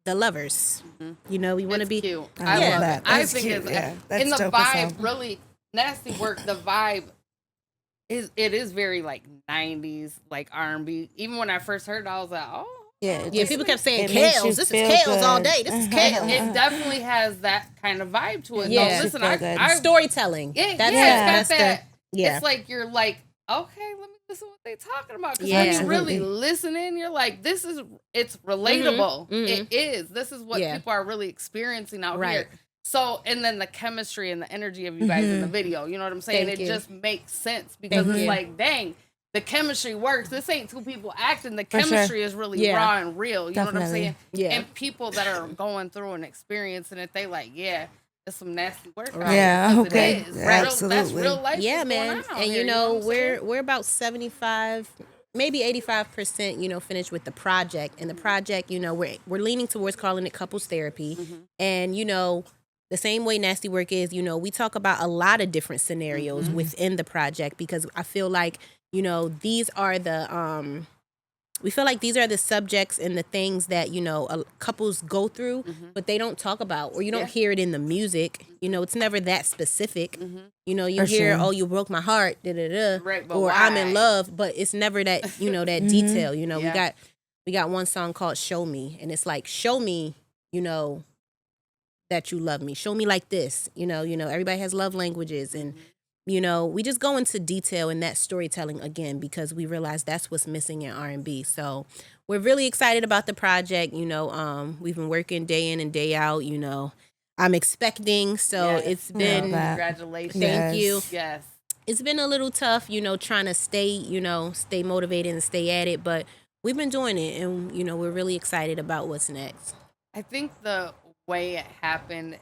the lovers. You know, we want to It's be cute. I I love love that. it. I That's think cute. it's Yeah, that's in the dope as vibe. hell. Really nasty work. The vibe is very like 90s, like R&B. Even when I first heard it, I was like, oh. Yeah, Yeah, people kept saying it makes you Kales. This is feel Kales all good. day. This is Kales. It definitely has that kind of vibe to it. Yeah. No, listen, Feel good. I Storytelling. yeah, That's it's got the- that. yeah. It's like you're like, okay, let me listen to what they talking about. Because Yeah. when you really Absolutely. listening, you're like, it's relatable. Mhm. It is. This is what Yeah. people are really experiencing out Right. here. So, and then the chemistry and the energy of you guys in the video, you know what I'm saying? Thank it you. just makes sense because Thank it's you. like, dang, the chemistry works. This ain't two people acting. The For sure. chemistry is really Yeah. raw and real. You know what I'm Definitely. saying? Yeah. And people that are going through and experiencing it, they like, yeah, it's some nasty work. out Yeah, here, 'cause okay. It is. Absolutely. That's real life. Yeah, that's going man. on out And here, you know, what I'm saying? we're about 75, maybe 85%, you know, finished with the project. And the project, you know, we're leaning towards calling it couples therapy. And you know, the same way nasty work is, you know, we talk about a lot of different scenarios within the project because I feel like, you know, these are the we feel like these are the subjects and the things that, you know, couples go through, but they don't talk about, or you don't Yeah. hear it in the music. You know, it's never that specific. You know, you For hear, sure. oh, you broke my heart, da da da, Right, but or I'm why? in love, but it's never that, you know, that detail. You know, Yeah. we got one song called "Show Me," and it's like, show me, you know, that you love me. Show me like this. You know, everybody has love languages, and you know, we just go into detail in that storytelling again because we realize that's what's missing in R&B. So we're really excited about the project. You know, we've been working day in and day out. You know, I'm expecting, so Yes. it's Love been. that. Congratulations. Thank you. Yes. It's been a little tough, you know, trying to stay motivated and stay at it, but we've been doing it, and you know, we're really excited about what's next. I think the way it happened,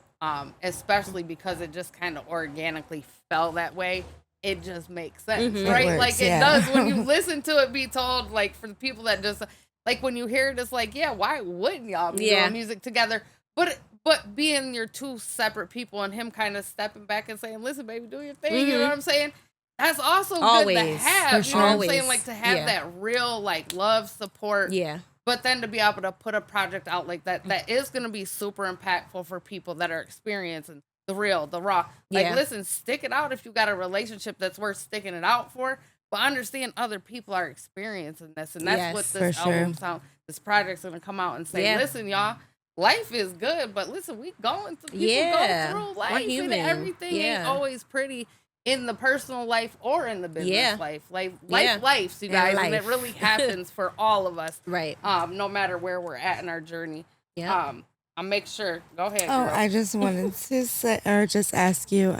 especially because it just kind of organically fell that way, it just makes sense, Mhm. right? It works, Like it yeah. does when you listen to it be told, like for the people that just, like when you hear it, it's like, yeah, why wouldn't y'all be Yeah. doing music together? But being your two separate people and him kind of stepping back and saying, listen, baby, do your thing, you know Mhm. what I'm saying? That's also good to Always. have, For you know what I'm sure. saying? Like to have Yeah. that real, like, love, support, Yeah. but then to be able to put a project out like that is going to be super impactful for people that are experiencing the real, the raw. Like, Yeah. listen, stick it out if you got a relationship that's worth sticking it out for. But understand other people are experiencing this, and that's Yes, what for this sure. album sound. This project's going to come out and say, Yeah. listen, y'all, life is good, but listen, we going through. People Yeah. go through We're life, human. and everything ain't Yeah. always pretty in the personal life or in the business Yeah. life. Like Yeah. life's, you And guys, and it life. really happens for all of us. Right. No matter where we're at in our journey. Yeah. I'll make sure. Go ahead, Oh, girl. I just wanted to say, or just ask you.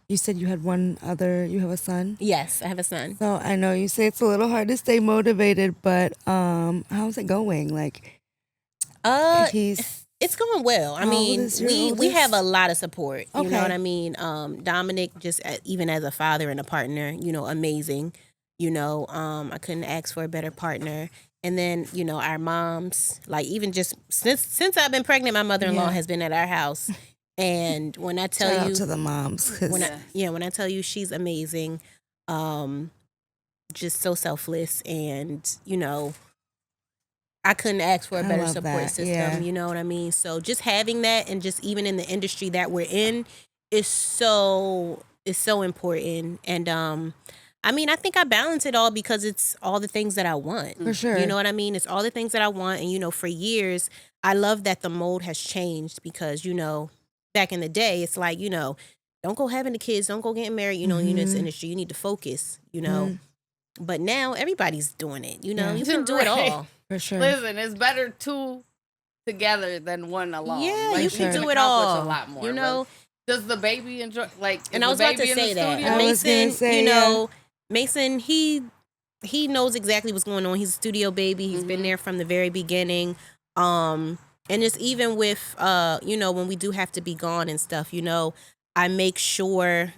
You said you had you have a son. Yes, I have a son. So I know you say it's a little hard to stay motivated, but how's it going? Like, he's It's going well. I How old mean, is your we have a oldest? lot of support. You know Okay. what I mean? Dominic, just even as a father and a partner, amazing. I couldn't ask for a better partner. And then, our moms, like even just since I've been pregnant, my mother-in-law Yeah. has been at our house. And when I tell shout you, out to the moms. 'Cause when I tell you she's amazing, just so selfless, and I couldn't ask for a I better love support that, system. yeah. You know what I mean? So just having that, and just even in the industry that we're in, is so important. And I mean, I think I balance it all because it's all the things that I want. For sure. You know what I mean? It's all the things that I want. And for years, I love that the mold has changed because back in the day, it's like don't go having the kids, don't go getting married. In this industry, you need to focus. But now everybody's doing it. Yeah. You can do it Right. all. For sure. Listen, it's better two together than one alone. Yeah, Like, you we can can do it accomplish all. a lot more. Does the baby enjoy? Like, And is I was the about to baby in the say that. studio? I was gonna Mason, say, yeah. Mason, he knows exactly what's going on. He's a studio baby. He's been there from the very beginning. And it's even with when we do have to be gone and stuff, I make sure,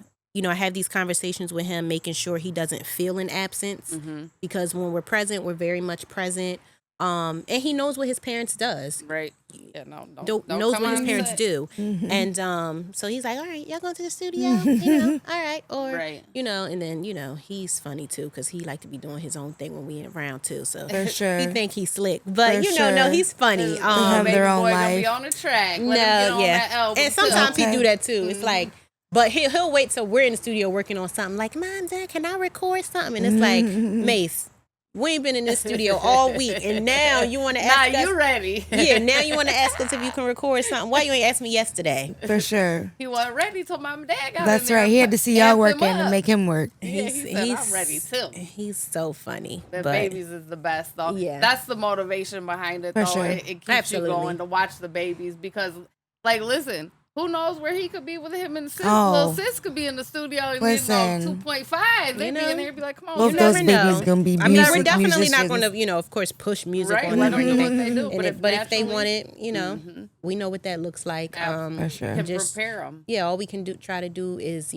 I have these conversations with him, making sure he doesn't feel an absence, because when we're present, we're very much present. And he knows what his parents does. Right. Yeah, no, don't Knows come what his on parents set. do. Mm-hmm. And so he's like, all right, y'all going to the studio? All right. Or, Right. and then, he's funny too, because he like to be doing his own thing when we around too. So For sure. he think he's slick. But, For no, sure. he's funny. have Baby their own boy gonna be life. on the track. Let him No, get on yeah. that album And too. sometimes he Okay. do that too. It's like, but he'll wait till we're in the studio working on something. Like, Mom, Dad, can I record something? And it's like, Mace, we ain't been in this studio all week, and now you want to Nah, ask us. you ready? Yeah, now you want to ask us if you can record something. Why you ain't ask me yesterday? For sure. He wasn't ready till mom and dad got That's in there right. He had to see y'all amped him working to up. make him work. Yeah, he said, I'm ready too. He's so funny. The but babies is the best though. Yeah. That's the motivation behind it For though. sure. It keeps Absolutely. you going to watch the babies because, like, listen, who knows where he could be with him and sis? Oh. Little sis could be in the studio and Listen. 2.5. They'd be in there and be like, come on, Both you those never babies know. gonna be I mean, we're music definitely not musicians. going to, of course, push music Right, on let them or them do what anything. they do. And But if they naturally- want it, we know what that looks like. For sure. can just prepare them. yeah, all we can try to do is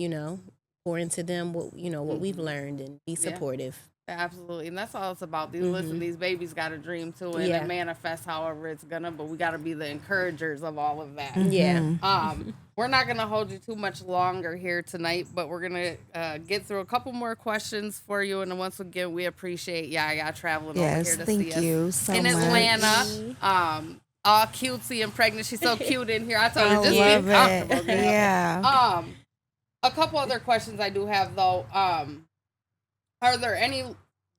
pour into them what what we've learned and be supportive. Absolutely, and that's all it's about. Listen, these babies got a dream too, and Yeah. it manifests however it's gonna. But we got to be the encouragers of all of that. Yeah. We're not gonna hold you too much longer here tonight, but we're gonna get through a couple more questions for you. And once again, we appreciate YahYah traveling over Yes, here to thank see us you so in much. Atlanta. All cutesy and pregnant. She's so cute in here. I told her I just love be comfortable. it. girl. Yeah. A couple other questions I do have though. Are there any?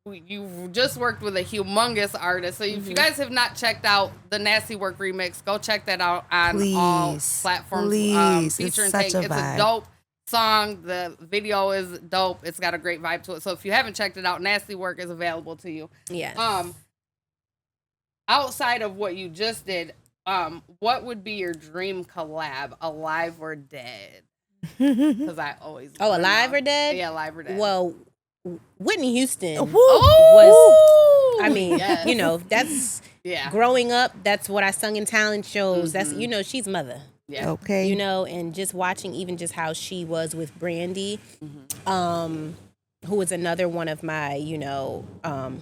You just worked with a humongous artist, so if you guys have not checked out the Nasty Work remix, go check that out on all Please. platforms. Please. Featuring It's such Tank. a It's a vibe. dope song. The video is dope. It's got a great vibe to it. So if you haven't checked it out, Nasty Work is available to you. Yeah. Outside of what you just did, what would be your dream collab, alive or dead? Because I always wanna Alive know. or dead? Yeah, alive or dead. Well, Whitney Houston Oh, was. I mean, yes. that's Yeah. growing up. That's what I sung in talent shows. That's Mhm. she's mother. Yeah. Okay. And just watching even just how she was with Brandy, who was another one of my,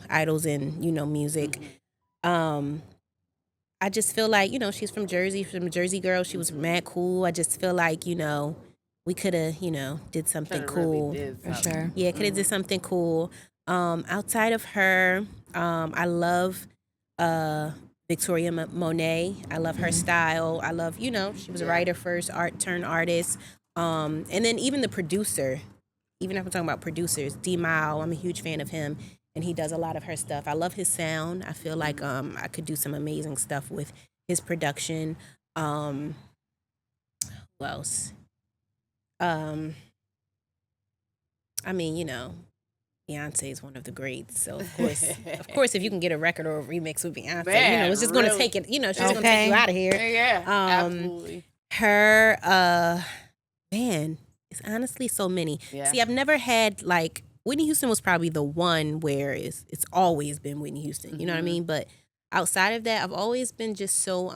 idols in, music. I just feel like, she's from Jersey, from a Jersey girl. She was mad cool. I just feel like, we could have, did something Coulda cool. really did For something. sure. Yeah, could have did something cool. Outside of her, I love Victoria Monet. I love her style. I love, she was a writer first, art turned artist. And then even the producer, even if I'm talking about producers, D-Mile, I'm a huge fan of him, and he does a lot of her stuff. I love his sound. I feel like I could do some amazing stuff with his production. Who else? I mean, Beyonce is one of the greats. So of course, if you can get a record or a remix with Beyonce, Man, it's just going to really? take it. She's going to take you out of here. Yeah, absolutely. Her, man, it's honestly so many. Yeah. See, I've never had like Whitney Houston was probably the one where it's always been Whitney Houston. You know what I mean? But outside of that, I've always been just so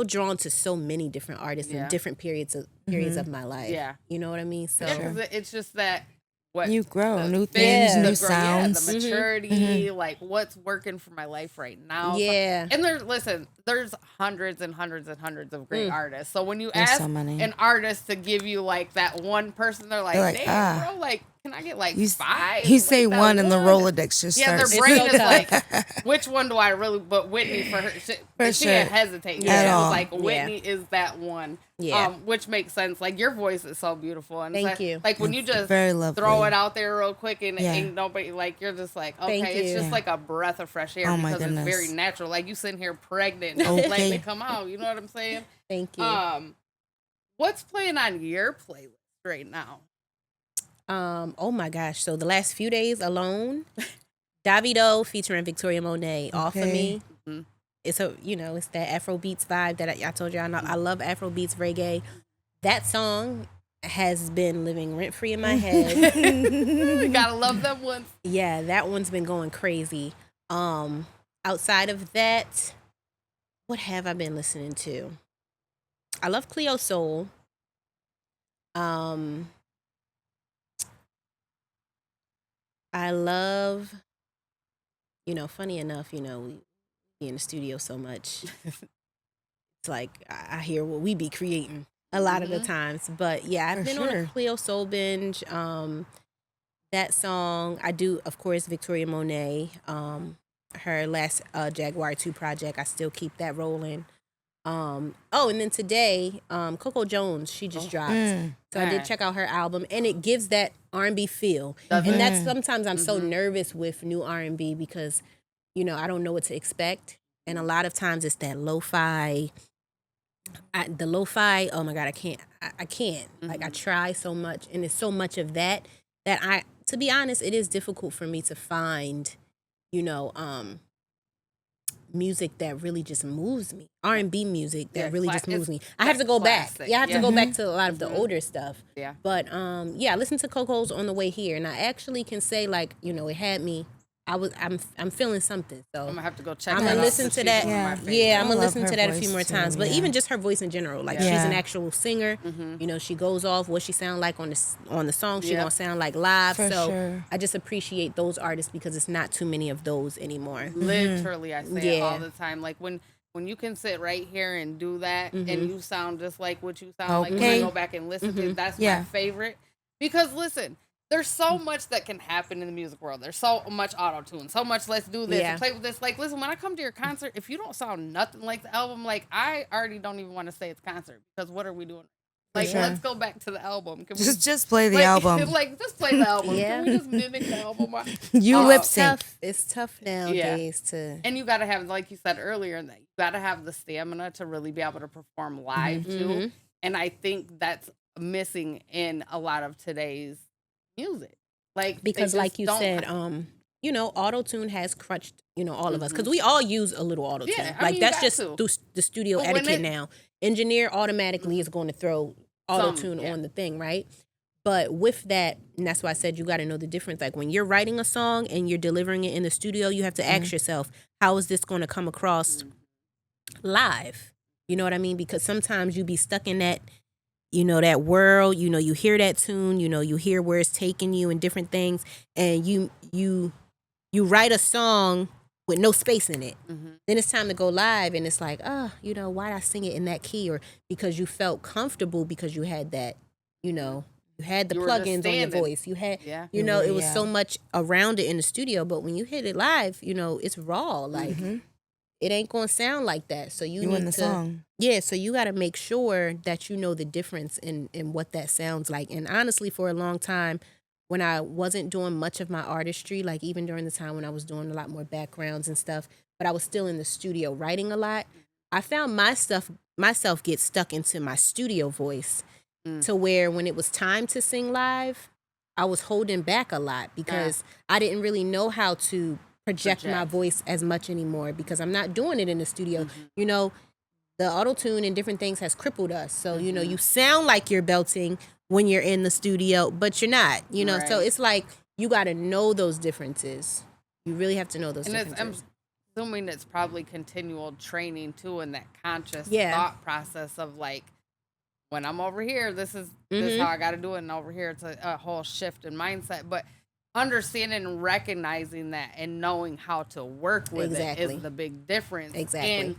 drawn to so many different artists in different periods of my life. Yeah. You know what I mean? So it's just that what you grow, new things, new sounds. the maturity, like what's working for my life right now. Yeah. And there's hundreds and hundreds and hundreds of great artists. So when you ask so many. an artist to give you like that one person, they're like, damn, bro, like, can I get like 5? You say one and the Rolodex just starts. Their brain is like, which one do I really? But Whitney for her, she didn't hesitate. At It all. was like Whitney is that one. Yeah. Which makes sense. Like your voice is so beautiful, and Thank you. Like when you just very lovely. throw it out there real quick, and ain't nobody like you're just like, okay, Thank it's you. just like a breath of fresh air my because goodness. it's very natural. Like you sitting here pregnant, and letting it come out. You know what I'm saying? Thank you. What's playing on your playlist right now? Oh my gosh. So the last few days alone, Davido featuring Victoria Monet, Off of Me. Mm-hmm. It's it's that Afro beats vibe that I told you I love Afro beats reggae. That song has been living rent free in my head. You gotta love them ones. Yeah, that one's been going crazy. Outside of that, what have I been listening to? I love Cleo Soul. I love, funny enough, we be in the studio so much. It's like I hear what we be creating a lot of the times. But yeah, I've been on a Cleo Soul binge. That song, I do, of course, Victoria Monet. Her last Jaguar 2 project, I still keep that rolling. And then today, Coco Jones, she just dropped. So I did check out her album, and it gives that R&B feel. And that's sometimes I'm so nervous with new R&B because, I don't know what to expect. And a lot of times it's that lo-fi. The lo-fi, oh my God, I can't. Like I try so much, and it's so much of that to be honest, it is difficult for me to find, music that really just moves me. R&B music that really just moves me. I have to go back. Yeah, I have to go back to a lot of the older stuff. Yeah. But I listened to Coco's on the way here, and I actually can say like, it had me. I'm feeling something. So I'm gonna have to go check. I'm gonna listen to that. Yeah, I'm gonna listen to that a few more too, times. But even just her voice in general, like she's an actual singer. She goes off what she sound like on the song. She gonna sound like live. I just appreciate those artists because it's not too many of those anymore. Literally, I say it all the time. Like when you can sit right here and do that, and you sound just like what you sound like. When I go back and listen to it, that's my favorite. Because listen. There's so much that can happen in the music world. There's so much auto-tune, so much let's do this, and play with this. Like, listen, when I come to your concert, if you don't sound nothing like the album, like, I already don't even want to say it's concert, because what are we doing? Like, let's go back to the album. Can just play the album. Just play the album. Can we just mimic the album? You lip sync. It's tough nowadays to... And you got to have, like you said earlier, that you got to have the stamina to really be able to perform live, too. And I think that's missing in a lot of today's music, because like you said, auto-tune has crushed all of us because we all use a little auto-tune. That's just the studio etiquette now. Engineer automatically is going to throw auto-tune on the thing, right? But with that, and that's why I said you got to know the difference. Like when you're writing a song and you're delivering it in the studio, you have to ask yourself, how is this going to come across live? You know what I mean? Because sometimes you be stuck in that that world, you hear that tune, you hear where it's taking you and different things, and you write a song with no space in it. Then it's time to go live, and it's like, why did I sing it in that key? Or because you felt comfortable because you had that, you had the plugins on your voice. You had, it was so much around it in the studio, but when you hit it live, it's raw, like. It ain't gonna sound like that. So you need in the song. Yeah, so you gotta make sure that you know the difference in what that sounds like. And honestly, for a long time, when I wasn't doing much of my artistry, like even during the time when I was doing a lot more backgrounds and stuff, but I was still in the studio writing a lot, I found myself get stuck into my studio voice to where when it was time to sing live, I was holding back a lot because I didn't really know how to project my voice as much anymore because I'm not doing it in the studio. You know, the auto-tune and different things has crippled us. So, you know, you sound like you're belting when you're in the studio, but you're not, you know. So it's like you got to know those differences. You really have to know those differences. I'm assuming it's probably continual training too, in that conscious thought process of like, when I'm over here, this is how I got to do it, and over here it's a whole shift in mindset. But understanding and recognizing that and knowing how to work with it is the big difference. And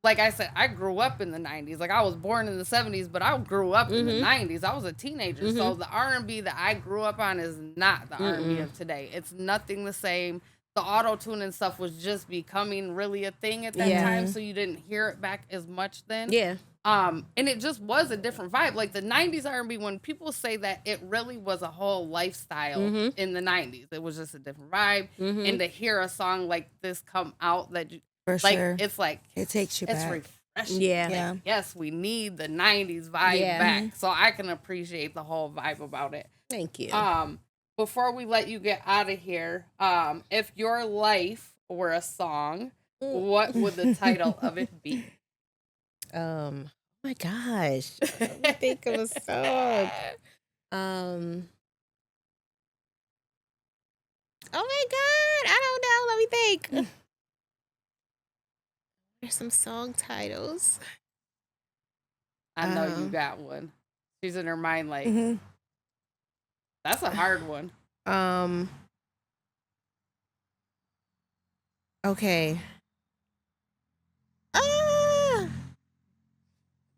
like I said, I grew up in the 90s. Like, I was born in the 70s, but I grew up in the 90s. I was a teenager. So the R&B that I grew up on is not the R&B of today. It's nothing the same. The auto-tune and stuff was just becoming really a thing at that time, so you didn't hear it back as much then. Yeah. And it just was a different vibe. Like, the 90s R&B, when people say that, it really was a whole lifestyle in the 90s. It was just a different vibe. And to hear a song like this come out that, it's like... It takes you back. It's refreshing. Yeah. Like, yes, we need the 90s vibe back. So I can appreciate the whole vibe about it. Thank you. Before we let you get out of here, if your life were a song, what would the title of it be? Oh my gosh. Let me think of a song. Oh my God. I don't know. Let me think. There's some song titles. I know you got one. She's in her mind like, that's a hard one. Okay.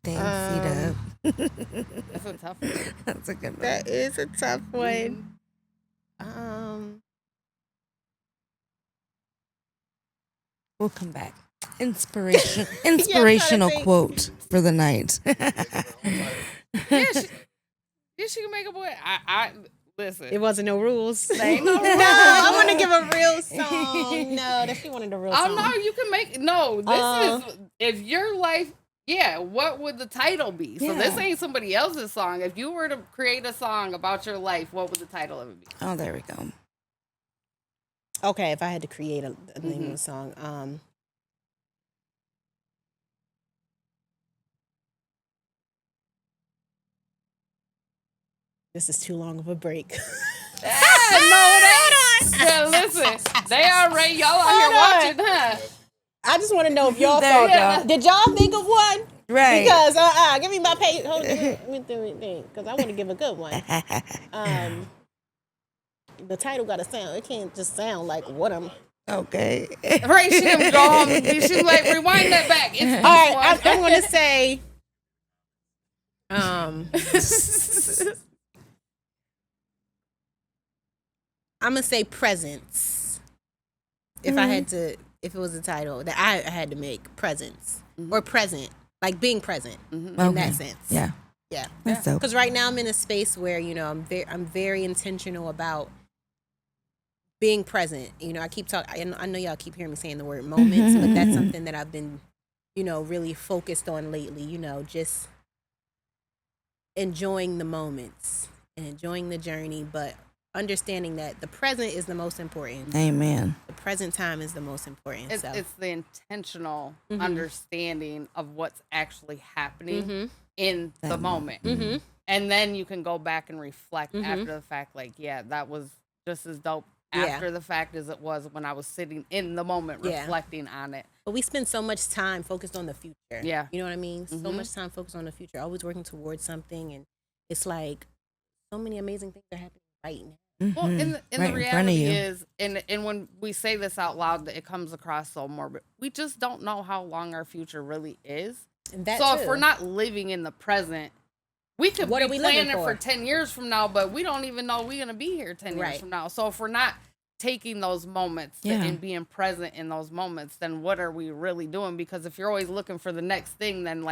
Dang, that's a tough one. That's a good one. That is a tough one. We'll come back. Inspirational quote for the night. She can make a boy. I listen. It wasn't no rules. They ain't no rules. No, I want to give a real song. No, that she wanted a real song. Oh no, you can make this is if your life. Yeah, what would the title be? So this ain't somebody else's song. If you were to create a song about your life, what would the title of it be? Oh, there we go. Okay, if I had to create a name of a song, this is too long of a break. Listen, they already y'all out here watching, huh? I just want to know if y'all thought. Did y'all think of one? Right. Because give me my page. Hold on, let me think. Because I want to give a good one. The title got to sound. It can't just sound like what I'm. Okay. Right, she can go home. She like rewind that back. All right, I'm going to say. I'm gonna say presence. If I had to, if it was a title that I had to make, presence or present, like being present in that sense. Yeah. Because right now I'm in a space where I'm very intentional about being present. I keep talking. I know y'all keep hearing me saying the word moments, but that's something that I've been, really focused on lately. Just enjoying the moments and enjoying the journey, but understanding that the present is the most important. Amen. The present time is the most important. It's the intentional understanding of what's actually happening in the moment. And then you can go back and reflect after the fact, like, that was just as dope after the fact as it was when I was sitting in the moment reflecting on it. But we spend so much time focused on the future. Yeah. You know what I mean? So much time focused on the future, always working towards something. And it's like so many amazing things are happening right now. Well, and the reality is, and when we say this out loud, it comes across so morbid. We just don't know how long our future really is. If we're not living in the present, we could be planning for 10 years from now, but we don't even know we're going to be here 10 years from now. So if we're not taking those moments and being present in those moments, then what are we really doing? Because if you're always looking for the next thing, then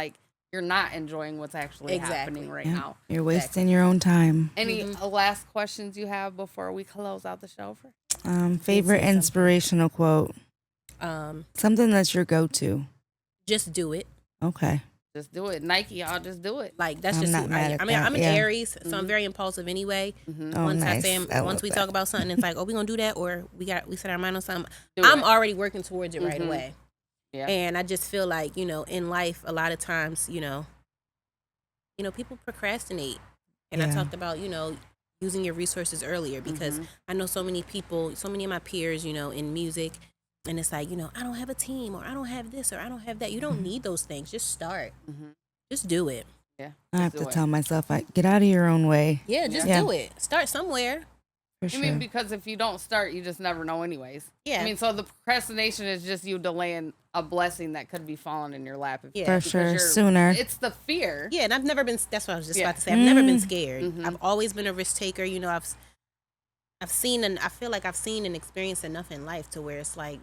you're not enjoying what's actually happening right now. You're wasting your own time. Any last questions you have before we close out the show? Favorite inspirational quote? Something that's your go-to. Just do it. Okay. Just do it. Nike, y'all just do it. Like that's I'm just not who mad I am. at I mean, that, I'm an yeah. Aries, so I'm very impulsive anyway. Oh, Once nice. once we love talk that. about something, it's like, oh, we gonna do that, or we set our mind on something. Do I'm it. already working towards it right away. Yeah. And I just feel like, in life, a lot of times, people procrastinate. And I Yeah. talked about, using your resources earlier because I know so many people, so many of my peers, in music, and it's like, I don't have a team, or I don't have this, or I don't have that. You don't need those things. Just start. Just do it. Yeah. I have do to it. tell myself, get out of your own way. Yeah, just Yeah. do it. Start somewhere. For I sure. mean, because if you don't start, you just never know anyways. Yeah. I mean, so the procrastination is just you delaying a blessing that could be falling in your lap. Yeah. For because sure. Sooner. It's the fear. Yeah, and I've never been. That's what I was just Yeah. about to say. I've never been scared. Mhm. I've always been a risk taker. I've seen, and I feel like I've seen and experienced enough in life to where it's like,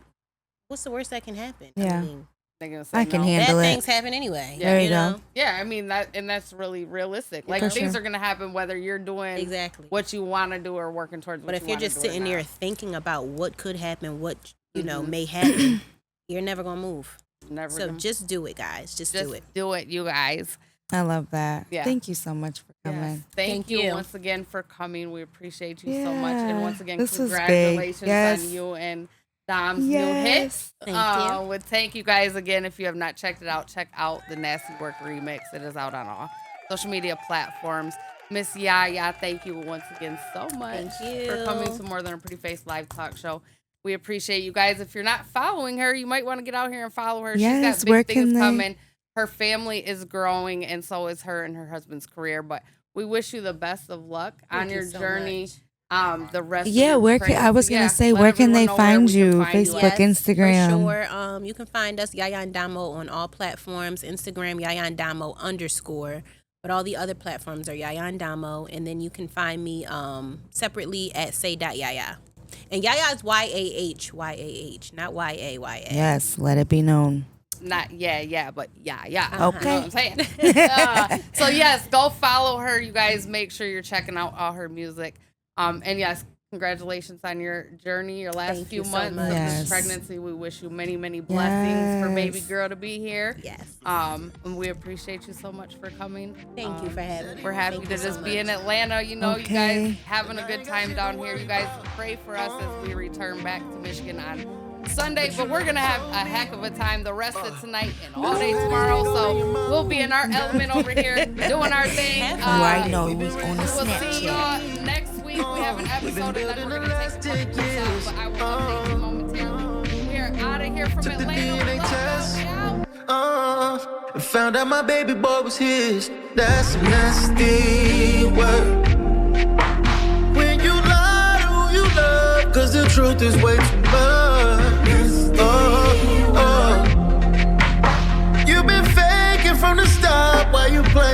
what's the worst that can happen? Yeah. I mean, They're gonna say I can no. handle bad it. things happen anyway. Yeah. There you go. Yeah, I mean that's really realistic. Like For things sure. are gonna happen whether you're doing Exactly. what you want to do or working towards. But what if you you're wanna just do or sitting there not. thinking about what could happen, what Mhm. may happen, you're never gonna move. never. So gonna- just do it, guys. Just do it. Do it, you guys. I love that. Yeah. Thank you so much for coming. Yes. Thank Thank you you. once again for coming. We appreciate you so much. And Yeah. once again, This was big. congratulations Yes. on you and Dom's new hit. Yes. Thank you. Well, thank you guys again. If you have not checked it out, check out the Nasty Work remix. It is out on all social media platforms. Miss YahYah, thank you once again so much Thank for coming you. to More Than a Pretty Face live talk show. We appreciate you guys. If you're not following her, you might want to get out here and follow her. Yes, She's got where big can things they- coming. Her family is growing, and so is her and her husband's career. But we wish you the best of luck on Thank you your so journey. much. The rest. Yeah, of your I was gonna say, where can they find you? Facebook, Instagram. For sure. You can find us, YahYah and Damo, on all platforms. Instagram, YahYah and Damo _. But all the other platforms are YahYah and Damo. And then you can find me separately at say.YahYah. And YahYah is YAH, not YAYA. Yes, let it be known. Not but yeah. Okay. You know what I'm saying? So yes, go follow her. You guys make sure you're checking out all her music. And yes, congratulations on your journey, your last Thank few you so months much. of Yes. this pregnancy. We wish you many, many blessings for baby Yes. girl to be here. Yes. And we appreciate you so much for coming. Thank you for having me. We're happy Thank to you so just be in much. Atlanta. You know, you Okay. guys having a good time down here. You guys pray for us as we return back to Michigan on Sunday. But we're going to have a heck of a time the rest of tonight and all day tomorrow. So we'll be in our element over here doing our thing. I know it was on a We'll see Snapchat. y'all next week. We have an episode and then we're going to take a couple weeks off. But I will update you momentarily. We are out of here from Atlanta. We love y'all. Found out my baby boy was his. That's some nasty work. When you lie to who you love, 'cause the truth is way too much. You've been faking from the start while you play.